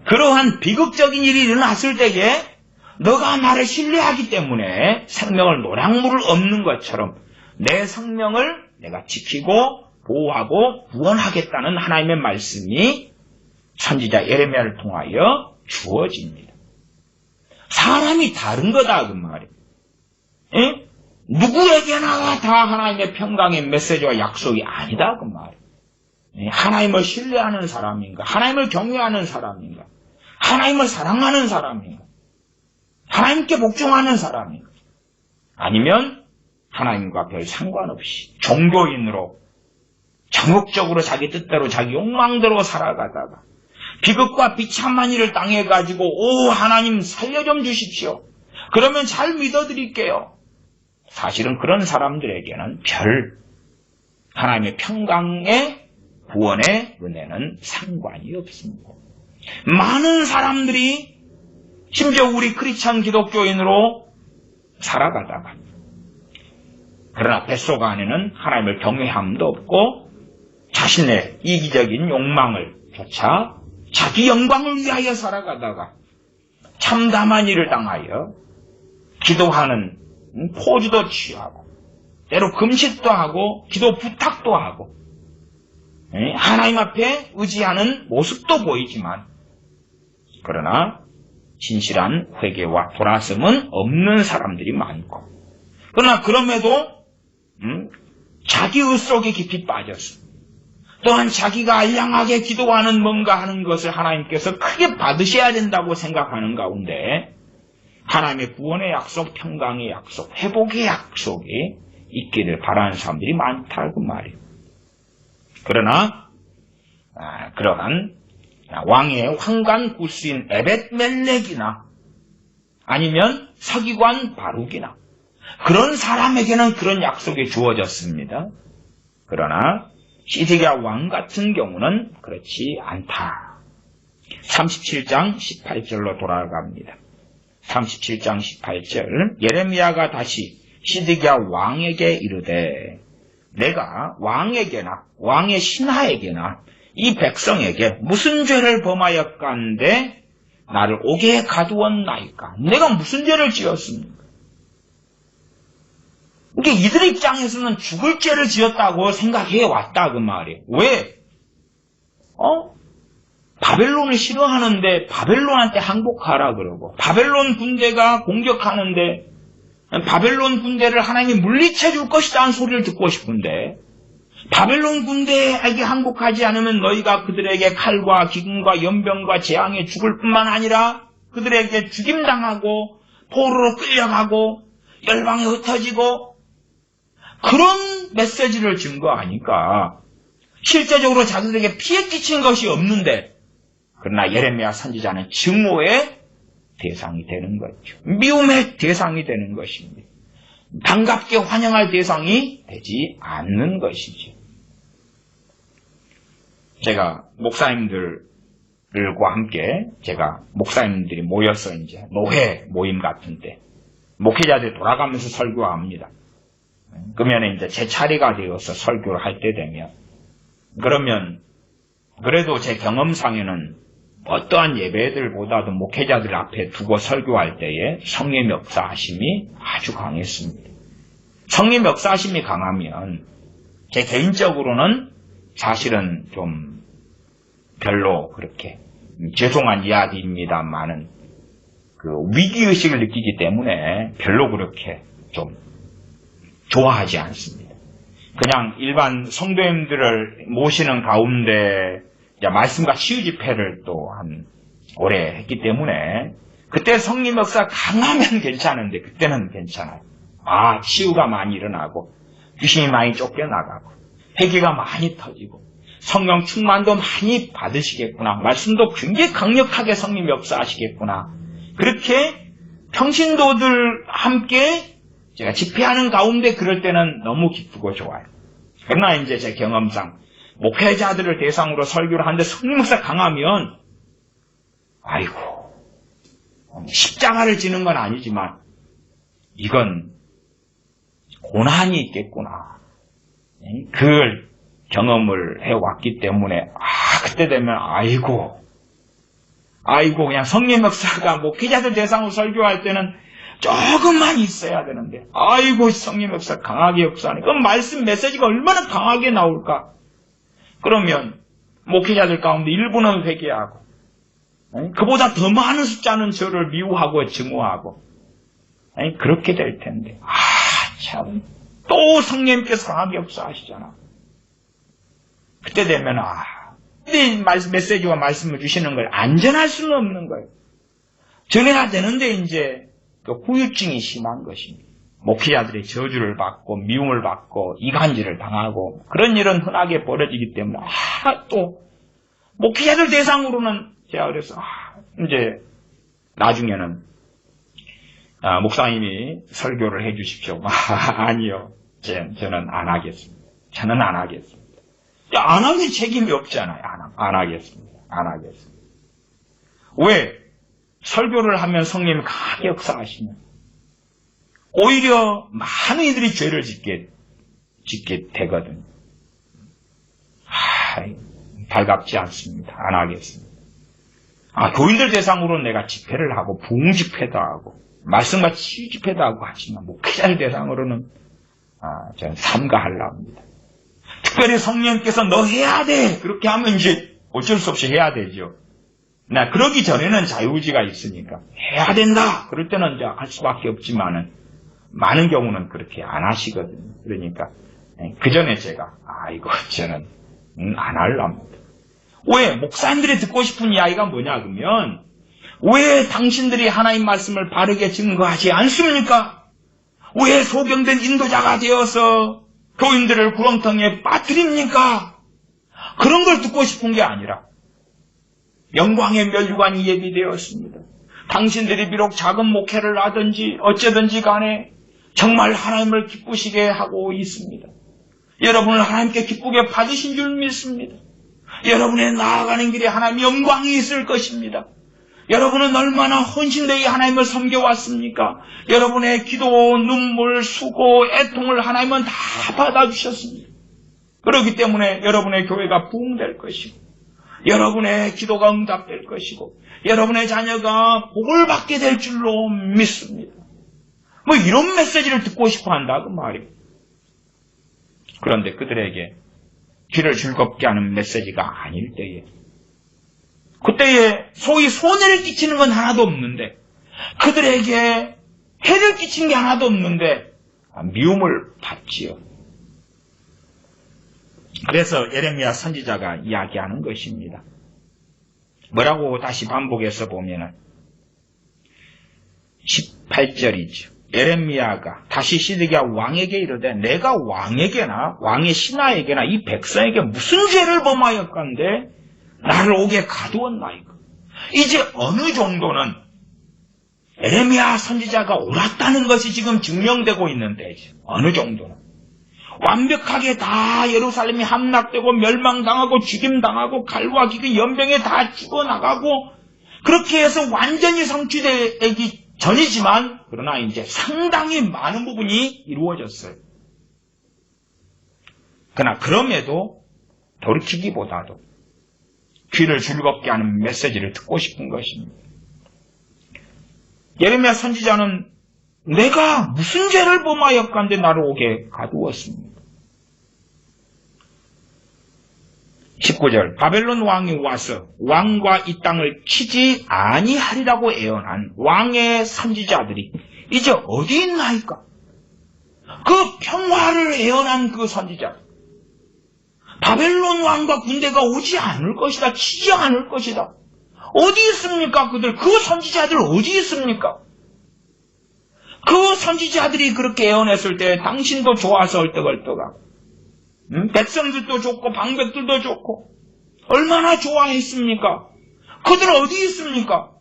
그러한 비극적인 일이 일어났을 때에 너가 나를 신뢰하기 때문에 생명을 노량물을 얻는 것처럼 내 생명을 내가 지키고 보호하고 구원하겠다는 하나님의 말씀이 선지자 예레미야를 통하여 주어집니다. 사람이 다른 거다 그 말이에요. 누구에게나 다 하나님의 평강의 메시지와 약속이 아니다 그 말이에요. 하나님을 신뢰하는 사람인가, 하나님을 경외하는 사람인가, 하나님을 사랑하는 사람인가, 하나님께 복종하는 사람인가, 아니면 하나님과 별 상관없이 종교인으로 정욕적으로 자기 뜻대로 자기 욕망대로 살아가다가 비극과 비참한 일을 당해가지고 오 하나님 살려 좀 주십시오. 그러면 잘 믿어드릴게요. 사실은 그런 사람들에게는 별 하나님의 평강의 구원의 은혜는 상관이 없습니다. 많은 사람들이 심지어 우리 크리스찬 기독교인으로 살아가다가 그러나 뱃속 안에는 하나님을 경외함도 없고 자신의 이기적인 욕망을 쫓아 자기 영광을 위하여 살아가다가 참담한 일을 당하여 기도하는 포즈도 취하고 때로 금식도 하고 기도 부탁도 하고 하나님 앞에 의지하는 모습도 보이지만 그러나 진실한 회개와 돌아섬은 없는 사람들이 많고 그러나 그럼에도 자기의 속에 깊이 빠졌어. 또한 자기가 알량하게 기도하는 뭔가 하는 것을 하나님께서 크게 받으셔야 된다고 생각하는 가운데 하나님의 구원의 약속, 평강의 약속, 회복의 약속이 있기를 바라는 사람들이 많다 그 말이에요. 그러나 그러한 왕의 환관 구스인 에벳멜렉이나 아니면 서기관 바룩이나 그런 사람에게는 그런 약속이 주어졌습니다. 그러나 시드기야 왕 같은 경우는 그렇지 않다. 37장 18절로 돌아갑니다. 37장 18절 예레미야가 다시 시드기야 왕에게 이르되 내가 왕에게나 왕의 신하에게나 이 백성에게 무슨 죄를 범하였건대 나를 옥에 가두었나이까? 내가 무슨 죄를 지었습니까? 이게 이들 입장에서는 죽을 죄를 지었다고 생각해 왔다 그 말이에요. 왜? 바벨론을 싫어하는데 바벨론한테 항복하라 그러고, 바벨론 군대가 공격하는데 바벨론 군대를 하나님이 물리쳐 줄 것이다 하는 소리를 듣고 싶은데, 바벨론 군대에게 항복하지 않으면 너희가 그들에게 칼과 기근과 연병과 재앙에 죽을 뿐만 아니라 그들에게 죽임당하고 포로로 끌려가고 열방에 흩어지고, 그런 메시지를 준 거 아니까 실제적으로 자기들에게 피해 끼친 것이 없는데, 그러나 예레미야 선지자는 증오의 대상이 되는 거죠. 미움의 대상이 되는 것입니다. 반갑게 환영할 대상이 되지 않는 것이죠. 제가 목사님들과 함께, 제가 목사님들이 모여서 이제 노회 모임 같은데 목회자들이 돌아가면서 설교합니다. 그러면 이제 제 차례가 되어서 설교를 할 때 되면, 그러면 그래도 제 경험상에는 어떠한 예배들보다도 목회자들 앞에 두고 설교할 때에 성령의 역사하심이 아주 강했습니다. 성령의 역사하심이 강하면 제 개인적으로는 사실은 좀 별로 그렇게, 죄송한 이야기입니다만은 그 위기의식을 느끼기 때문에 별로 그렇게 좀 좋아하지 않습니다. 그냥 일반 성도님들을 모시는 가운데 말씀과 치유 집회를 또 오래 했기 때문에 그때 성령 역사 강하면 괜찮은데, 그때는 괜찮아요. 치유가 많이 일어나고 귀신이 많이 쫓겨나가고 회개가 많이 터지고 성령 충만도 많이 받으시겠구나, 말씀도 굉장히 강력하게 성령 역사하시겠구나, 그렇게 평신도들 함께 제가 집회하는 가운데 그럴 때는 너무 기쁘고 좋아요. 그러나 이제 제 경험상 목회자들을 대상으로 설교를 하는데 성령 역사 강하면, 아이고, 십자가를 지는 건 아니지만 이건 고난이 있겠구나, 그걸 경험을 해왔기 때문에 그때 되면 아이고 그냥 성령 역사가 목회자들 대상으로 설교할 때는 조금만 있어야 되는데, 아이고 성령 역사 강하게 역사하네. 그럼 말씀 메시지가 얼마나 강하게 나올까? 그러면 목회자들 가운데 일부는 회개하고, 그보다 더 많은 숫자는 저를 미워하고 증오하고, 그렇게 될 텐데, 참, 또 성령님께서 강하게 역사하시잖아. 그때 되면 이 메시지와 말씀을 주시는 걸 안전할 수는 없는 거예요. 전해야 되는데 이제 그 후유증이 심한 것입니다. 목회자들의 저주를 받고 미움을 받고 이간질을 당하고 그런 일은 흔하게 벌어지기 때문에 또 목회자들 대상으로는 제가 그래서 이제 나중에는 목사님이 설교를 해 주십시오. 아니요. 저는 안 하겠습니다. 저는 안 하겠습니다. 안 하면 책임이 없잖아요. 안 하겠습니다. 안 하겠습니다. 왜? 설교를 하면 성령님이 강하게 역사하시면 오히려 많은 이들이 죄를 짓게 되거든요. 달갑지 않습니다. 안 하겠습니다. 교인들 대상으로 내가 집회를 하고 부흥 집회도 하고 말씀과 치유 집회도 하고 하지만 목회자들 대상으로는 저는 삼가하려 합니다. 특별히 성령님께서 너 해야 돼! 그렇게 하면 이제 어쩔 수 없이 해야 되죠. 그러기 전에는 자유의지가 있으니까 해야 된다! 그럴 때는 이제 할 수밖에 없지만은 많은 경우는 그렇게 안 하시거든요. 그러니까 그 전에 제가 저는 안 하려합니다. 왜? 목사님들이 듣고 싶은 이야기가 뭐냐 그러면 왜 당신들이 하나님 말씀을 바르게 증거하지 않습니까? 왜 소경된 인도자가 되어서 교인들을 구렁텅이에 빠뜨립니까? 그런 걸 듣고 싶은 게 아니라 영광의 면류관이 예비되었습니다. 당신들이 비록 작은 목회를 하든지 어쩌든지 간에 정말 하나님을 기쁘시게 하고 있습니다. 여러분을 하나님께 기쁘게 받으신 줄 믿습니다. 여러분의 나아가는 길에 하나님의 영광이 있을 것입니다. 여러분은 얼마나 헌신되게 하나님을 섬겨왔습니까? 여러분의 기도, 눈물, 수고, 애통을 하나님은 다 받아주셨습니다. 그렇기 때문에 여러분의 교회가 부흥될 것이고 여러분의 기도가 응답될 것이고 여러분의 자녀가 복을 받게 될 줄로 믿습니다. 뭐 이런 메시지를 듣고 싶어 한다 그 말이에요. 그런데 그들에게 귀를 즐겁게 하는 메시지가 아닐 때에, 그때에 소위 손해를 끼치는 건 하나도 없는데, 그들에게 해를 끼친 게 하나도 없는데 미움을 받지요. 그래서 예레미야 선지자가 이야기하는 것입니다. 뭐라고 다시 반복해서 보면은 18절이죠. 예레미야가 다시 시드기야 왕에게 이르되 내가 왕에게나 왕의 신하에게나 이 백성에게 무슨 죄를 범하였건데 나를 옥에 가두었나이까. 이제 어느 정도는 예레미야 선지자가 옳았다는 것이 지금 증명되고 있는데, 어느 정도는 완벽하게 다 예루살렘이 함락되고 멸망당하고 죽임당하고 칼과 기근 연병에 다 죽어나가고 그렇게 해서 완전히 성취되기 전이지만, 그러나 이제 상당히 많은 부분이 이루어졌어요. 그러나 그럼에도 돌이키기보다도 귀를 즐겁게 하는 메시지를 듣고 싶은 것입니다. 예레미야 선지자는 내가 무슨 죄를 범하였건데 나를 옥에 가두었습니다. 19절 바벨론 왕이 와서 왕과 이 땅을 치지 아니하리라고 애언한 왕의 선지자들이 이제 어디 있나이까? 그 평화를 애언한 그 선지자, 바벨론 왕과 군대가 오지 않을 것이다, 치지 않을 것이다, 어디 있습니까? 그들, 그 선지자들 어디 있습니까? 그 선지자들이 그렇게 애원했을 때 당신도 좋아서 얼떡얼떡하고, 백성들도 좋고 방백들도 좋고 얼마나 좋아했습니까? 그들 어디 있습니까?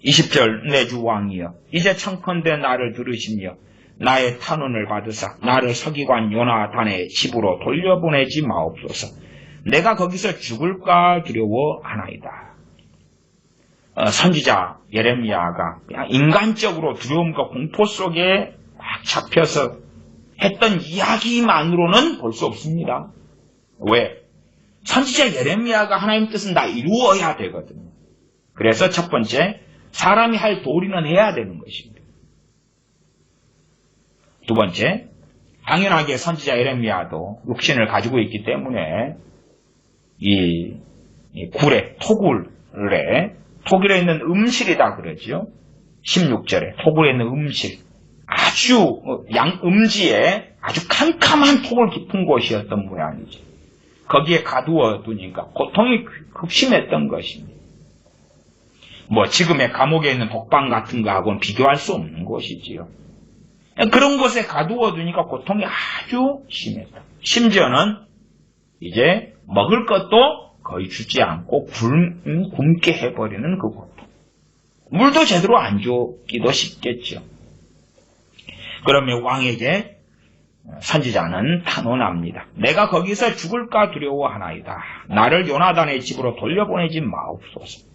20절 내 주 왕이여 이제 청컨대 나를 들으시며 나의 탄원을 받으사 나를 서기관 요나단의 집으로 돌려보내지 마옵소서. 내가 거기서 죽을까 두려워하나이다. 선지자 예레미야가 그냥 인간적으로 두려움과 공포 속에 막 잡혀서 했던 이야기만으로는 볼 수 없습니다. 왜? 선지자 예레미야가 하나님 뜻은 다 이루어야 되거든요. 그래서 첫 번째, 사람이 할 도리는 해야 되는 것입니다. 두 번째, 당연하게 선지자 예레미야도 육신을 가지고 있기 때문에 이 굴에, 토굴에 있는 음실이다 그러죠. 16절에 토굴에 있는 음실, 아주 음지에 아주 캄캄한 토굴 깊은 곳이었던 모양이죠. 거기에 가두어 두니까 고통이 극심했던 것입니다. 뭐 지금의 감옥에 있는 독방 같은 거하고는 비교할 수 없는 곳이지요. 그런 곳에 가두어 두니까 고통이 아주 심했다. 심지어는 이제 먹을 것도 거의 주지 않고 굶게 해버리는 그 고통. 물도 제대로 안 주기도 쉽겠죠. 그러면 왕에게 선지자는 탄원합니다. 내가 거기서 죽을까 두려워하나이다. 나를 요나단의 집으로 돌려보내지 마옵소서.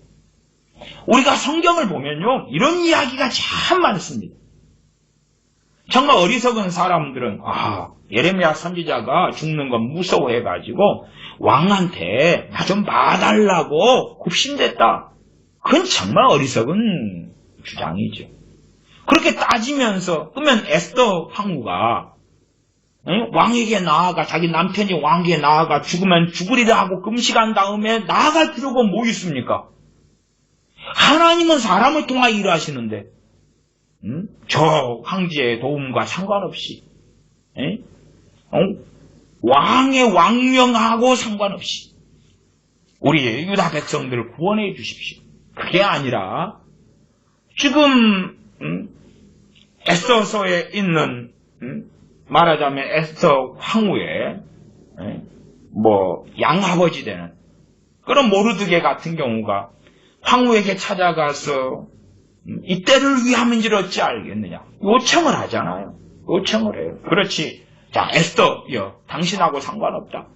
우리가 성경을 보면요, 이런 이야기가 참 많습니다. 정말 어리석은 사람들은 예레미야 선지자가 죽는 건 무서워해가지고 왕한테 나 좀 봐달라고 굽신댔다. 그건 정말 어리석은 주장이죠. 그렇게 따지면서 그러면 에스더 황후가 왕에게 나아가, 자기 남편이 왕에게 나아가 죽으면 죽으리라 하고 금식한 다음에 나아갈 필요가 뭐 있습니까? 하나님은 사람을 통하여 일하시는데 저 황제의 도움과 상관없이 왕의 왕명하고 상관없이 우리 유다 백성들을 구원해 주십시오. 그게 아니라 지금 에스더서에 있는 말하자면 에스더 황후의 양아버지 되는 그런 모르드게 같은 경우가 황후에게 찾아가서 이때를 위함인지를 어찌 알겠느냐 요청을 하잖아요. 요청을 해요. 그렇지. 자, 에스더여, 당신하고 상관없다.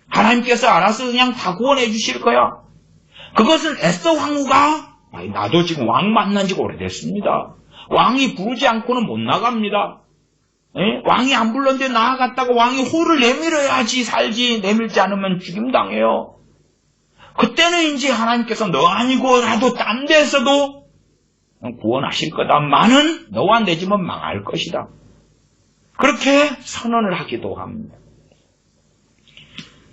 하나님께서 알아서 그냥 다 구원해 주실 거야. 그것은 에스더 황후가 나도 지금 왕 만난 지가 오래됐습니다. 왕이 부르지 않고는 못 나갑니다. 왕이 안 불렀는데 나아갔다고 왕이 호를 내밀어야지 살지, 내밀지 않으면 죽임당해요. 그때는 이제 하나님께서 너 아니고라도 딴 데서도 구원하실 거다마는 너와 내 집은 망할 것이다. 그렇게 선언을 하기도 합니다.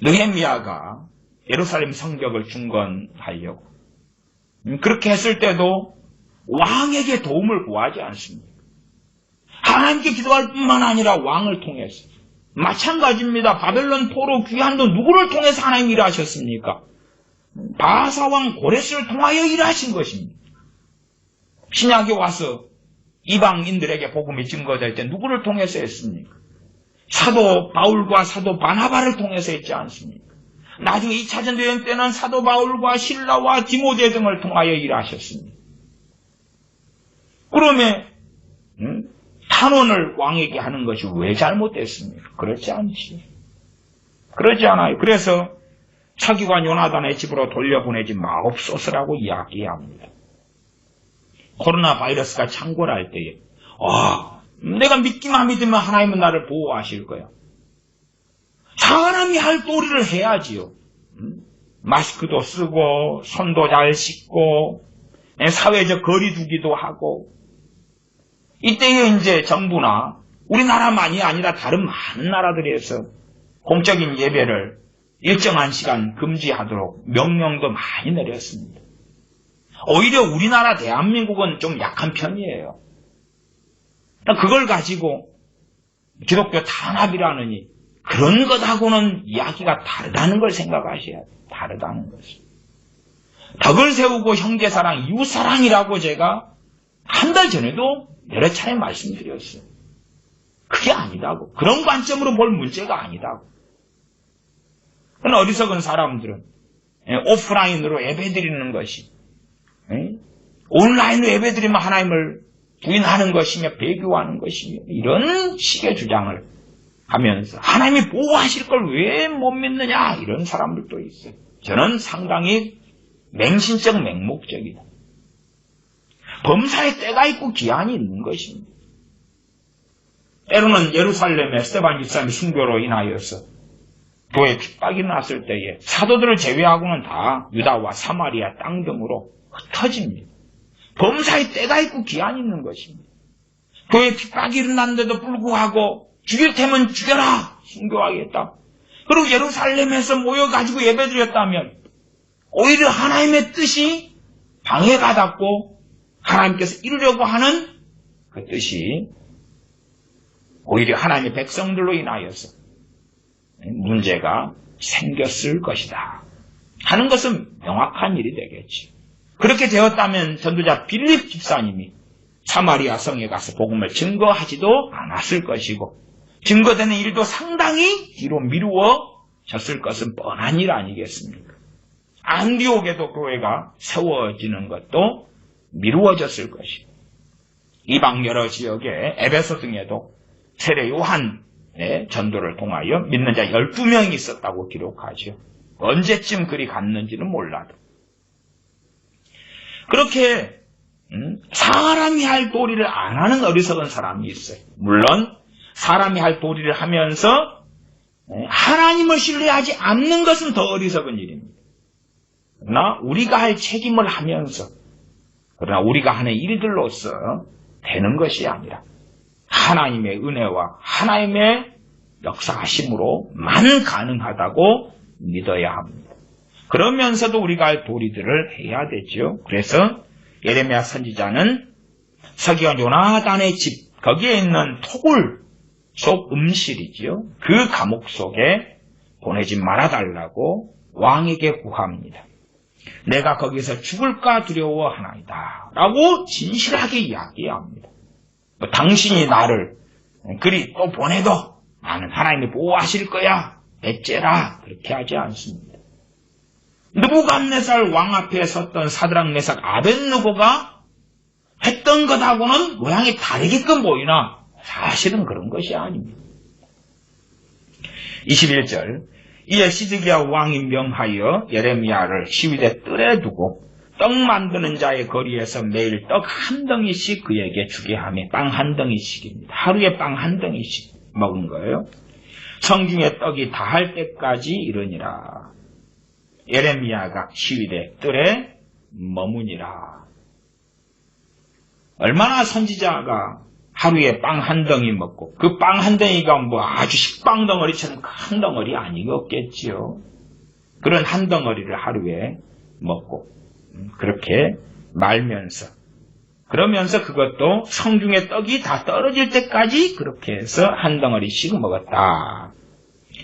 느헤미야가 예루살렘 성벽을 중건하려고 그렇게 했을 때도 왕에게 도움을 구하지 않습니다. 하나님께 기도할 뿐만 아니라 왕을 통해서. 마찬가지입니다. 바벨론 포로 귀환도 누구를 통해서 하나님이 일하셨습니까? 바사왕 고레스를 통하여 일하신 것입니다. 신약에 와서 이방인들에게 복음이 증거될 때 누구를 통해서 했습니까? 사도 바울과 사도 바나바를 통해서 했지 않습니까? 나중에 2차 전도여행 때는 사도 바울과 실라와 디모데 등을 통하여 일하셨습니다. 그러면 탄원을 왕에게 하는 것이 왜 잘못됐습니까? 그렇지 않지. 그렇지 않아요. 그래서 서기관 요나단의 집으로 돌려보내지 마옵소서라고 이야기합니다. 코로나 바이러스가 창궐할 때에 내가 믿기만 믿으면 하나님은 나를 보호하실 거야. 사람이 할 도리를 해야지요. 마스크도 쓰고 손도 잘 씻고 사회적 거리 두기도 하고 이때에 이제 정부나 우리나라만이 아니라 다른 많은 나라들에서 공적인 예배를 일정한 시간 금지하도록 명령도 많이 내렸습니다. 오히려 우리나라 대한민국은 좀 약한 편이에요. 그걸 가지고 기독교 탄압이라느니 그런 것하고는 이야기가 다르다는 걸 생각하셔야 돼요. 다르다는 것을. 덕을 세우고 형제사랑, 이웃사랑이라고 제가 한 달 전에도 여러 차례 말씀드렸어요. 그게 아니다고. 그런 관점으로 볼 문제가 아니다고. 그런 어리석은 사람들은 오프라인으로 예배드리는 것이 온라인으로 예배드리면 하나님을 부인하는 것이며 배교하는 것이며 이런 식의 주장을 하면서 하나님이 보호하실 걸 왜 못 믿느냐 이런 사람들도 있어요. 저는 상당히 맹신적 맹목적이다. 범사에 때가 있고 기한이 있는 것입니다. 때로는 예루살렘에 스데반 집사님의 순교로 인하여서 교회 핍박이 났을 때에 사도들을 제외하고는 다 유다와 사마리아 땅 등으로 흩어집니다. 범사에 때가 있고 기한이 있는 것입니다. 교회 핍박이 일어났는데도 불구하고 죽일 테면 죽여라 순교하겠다. 그리고 예루살렘에서 모여가지고 예배드렸다면 오히려 하나님의 뜻이 방해가 닿고 하나님께서 이루려고 하는 그 뜻이 오히려 하나님의 백성들로 인하여서 문제가 생겼을 것이다 하는 것은 명확한 일이 되겠지. 그렇게 되었다면 전도자 빌립 집사님이 사마리아 성에 가서 복음을 증거하지도 않았을 것이고 증거되는 일도 상당히 뒤로 미루어졌을 것은 뻔한 일 아니겠습니까? 안디옥에도 교회가 세워지는 것도 미루어졌을 것이고 이방 여러 지역에 에베소 등에도 세례 요한의 전도를 통하여 믿는 자 12명이 있었다고 기록하죠. 언제쯤 그리 갔는지는 몰라도 그렇게 사람이 할 도리를 안 하는 어리석은 사람이 있어요. 물론 사람이 할 도리를 하면서 하나님을 신뢰하지 않는 것은 더 어리석은 일입니다. 그러나 우리가 할 책임을 하면서 그러나 우리가 하는 일들로서 되는 것이 아니라 하나님의 은혜와 하나님의 역사하심으로만 가능하다고 믿어야 합니다. 그러면서도 우리가 할 도리들을 해야 되죠. 그래서 예레미야 선지자는 서기관 요나단의 집 거기에 있는 토굴 속 음실이지요. 그 감옥 속에 보내지 말아달라고 왕에게 구합니다. 내가 거기서 죽을까 두려워하나이다 라고 진실하게 이야기합니다. 당신이 나를 그리 또 보내도 나는 하나님이 보호하실 거야 배째라 그렇게 하지 않습니다. 느부갓네살 왕 앞에 섰던 사드락 메삭 아벳느고가 했던 것하고는 모양이 다르게끔 보이나 사실은 그런 것이 아닙니다. 21절 이에 시드기야 왕이 명하여 예레미야를 시위대 뜰에 두고 떡 만드는 자의 거리에서 매일 떡 한 덩이씩 그에게 주게 하며 빵 한 덩이씩입니다. 하루에 빵 한 덩이씩 먹은 거예요. 성중의 떡이 다할 때까지 이르니라. 예레미야가 시위대 뜰에 머무니라. 얼마나 선지자가 하루에 빵 한 덩이 먹고 그 빵 한 덩이가 뭐 아주 식빵 덩어리처럼 큰 덩어리 아니겠지요. 그런 한 덩어리를 하루에 먹고 그렇게 말면서 그러면서 그것도 성중에 떡이 다 떨어질 때까지 그렇게 해서 한 덩어리씩 먹었다.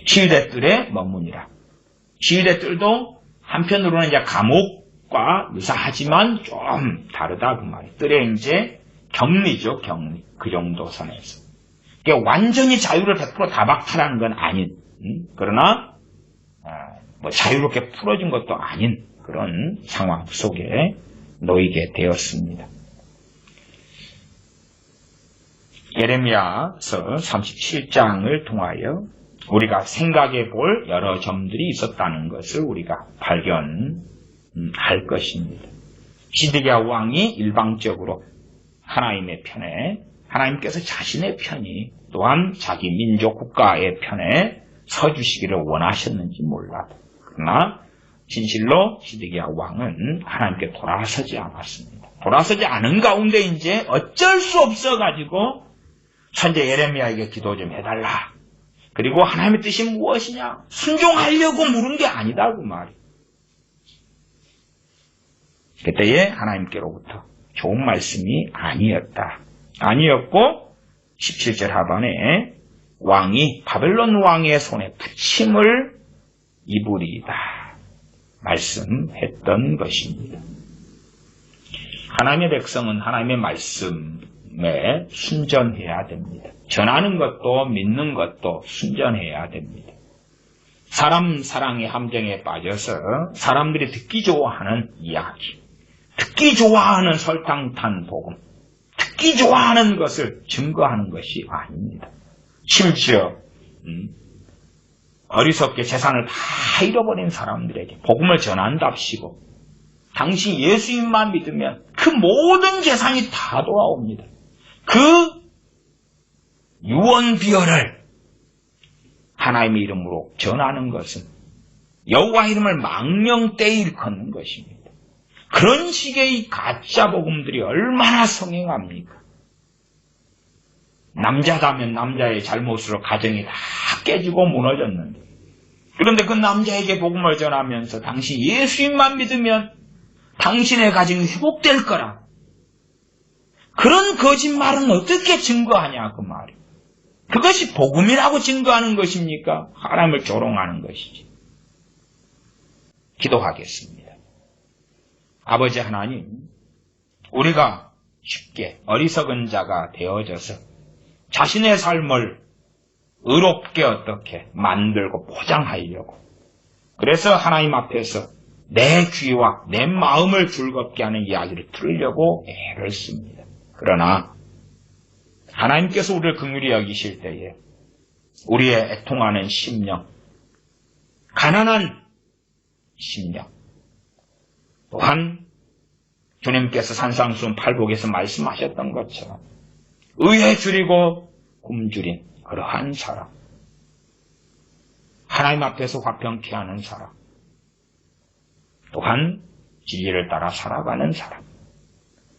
시위대뜰에 머무니라. 시위대뜰도 한편으로는 이제 감옥과 유사하지만 좀 다르다 그 말이에요. 뜰에 이제 격리죠, 격리. 그 정도 선에서. 그러니까 완전히 자유를 100% 다박탈하는 건 아닌, 그러나 뭐 자유롭게 풀어진 것도 아닌 그런 상황 속에 놓이게 되었습니다. 예레미야서 37장을 통하여 우리가 생각해 볼 여러 점들이 있었다는 것을 우리가 발견할 것입니다. 시드기야 왕이 일방적으로 하나님의 편에, 하나님께서 자신의 편이 또한 자기 민족 국가의 편에 서주시기를 원하셨는지 몰라도, 그러나 진실로 시드기야 왕은 하나님께 돌아서지 않았습니다. 돌아서지 않은 가운데 이제 어쩔 수 없어가지고 선제 예레미야에게 기도 좀 해달라. 그리고 하나님의 뜻이 무엇이냐? 순종하려고 물은 게 아니다 그 말이에요. 그때에 하나님께로부터 좋은 말씀이 아니었고 17절 하반에 왕이 바벨론 왕의 손에 부침을 입으리이다 말씀했던 것입니다. 하나님의 백성은 하나님의 말씀에 순전해야 됩니다. 전하는 것도 믿는 것도 순전해야 됩니다. 사람 사랑의 함정에 빠져서 사람들이 듣기 좋아하는 이야기, 듣기 좋아하는 설탕 탄 복음, 듣기 좋아하는 것을 증거하는 것이 아닙니다. 심지어 어리석게 재산을 다 잃어버린 사람들에게 복음을 전한답시고 당신 예수님만 믿으면 그 모든 재산이 다 돌아옵니다. 그 유언비어를 하나님의 이름으로 전하는 것은 여호와 이름을 망령되이 일컫는 것입니다. 그런 식의 가짜 복음들이 얼마나 성행합니까? 남자다면 남자의 잘못으로 가정이 다 깨지고 무너졌는데, 그런데 그 남자에게 복음을 전하면서 당신 예수님만 믿으면 당신의 가정이 회복될 거라. 그런 거짓말은 어떻게 증거하냐 그 말이에요. 그것이 복음이라고 증거하는 것입니까? 하나님을 조롱하는 것이지. 기도하겠습니다. 아버지 하나님, 우리가 쉽게 어리석은 자가 되어져서 자신의 삶을 의롭게 어떻게 만들고 포장하려고, 그래서 하나님 앞에서 내 귀와 내 마음을 즐겁게 하는 이야기를 들으려고 애를 씁니다. 그러나 하나님께서 우리를 긍휼히 여기실 때에 우리의 애통하는 심령, 가난한 심령, 또한 주님께서 산상수훈 팔복에서 말씀하셨던 것처럼 의에 줄이고 굶주린 그러한 사람, 하나님 앞에서 화평케 하는 사람, 또한 진리를 따라 살아가는 사람,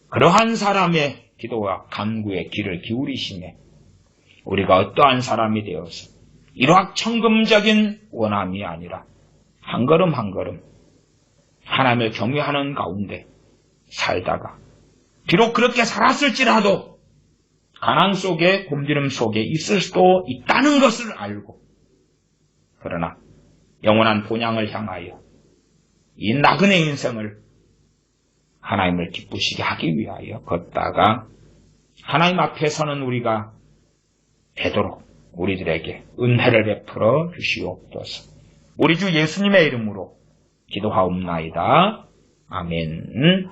그러한 사람의 기도와 간구의 귀를 기울이시며 우리가 어떠한 사람이 되어서 일확천금적인 원함이 아니라 한 걸음 한 걸음 하나님을 경외하는 가운데 살다가 비록 그렇게 살았을지라도 가난 속에 굶주림 속에 있을 수도 있다는 것을 알고, 그러나 영원한 본향을 향하여 이 나그네 인생을 하나님을 기쁘시게 하기 위하여 걷다가 하나님 앞에 서는 우리가 되도록 우리들에게 은혜를 베풀어 주시옵소서. 우리 주 예수님의 이름으로 기도하옵나이다. 아멘.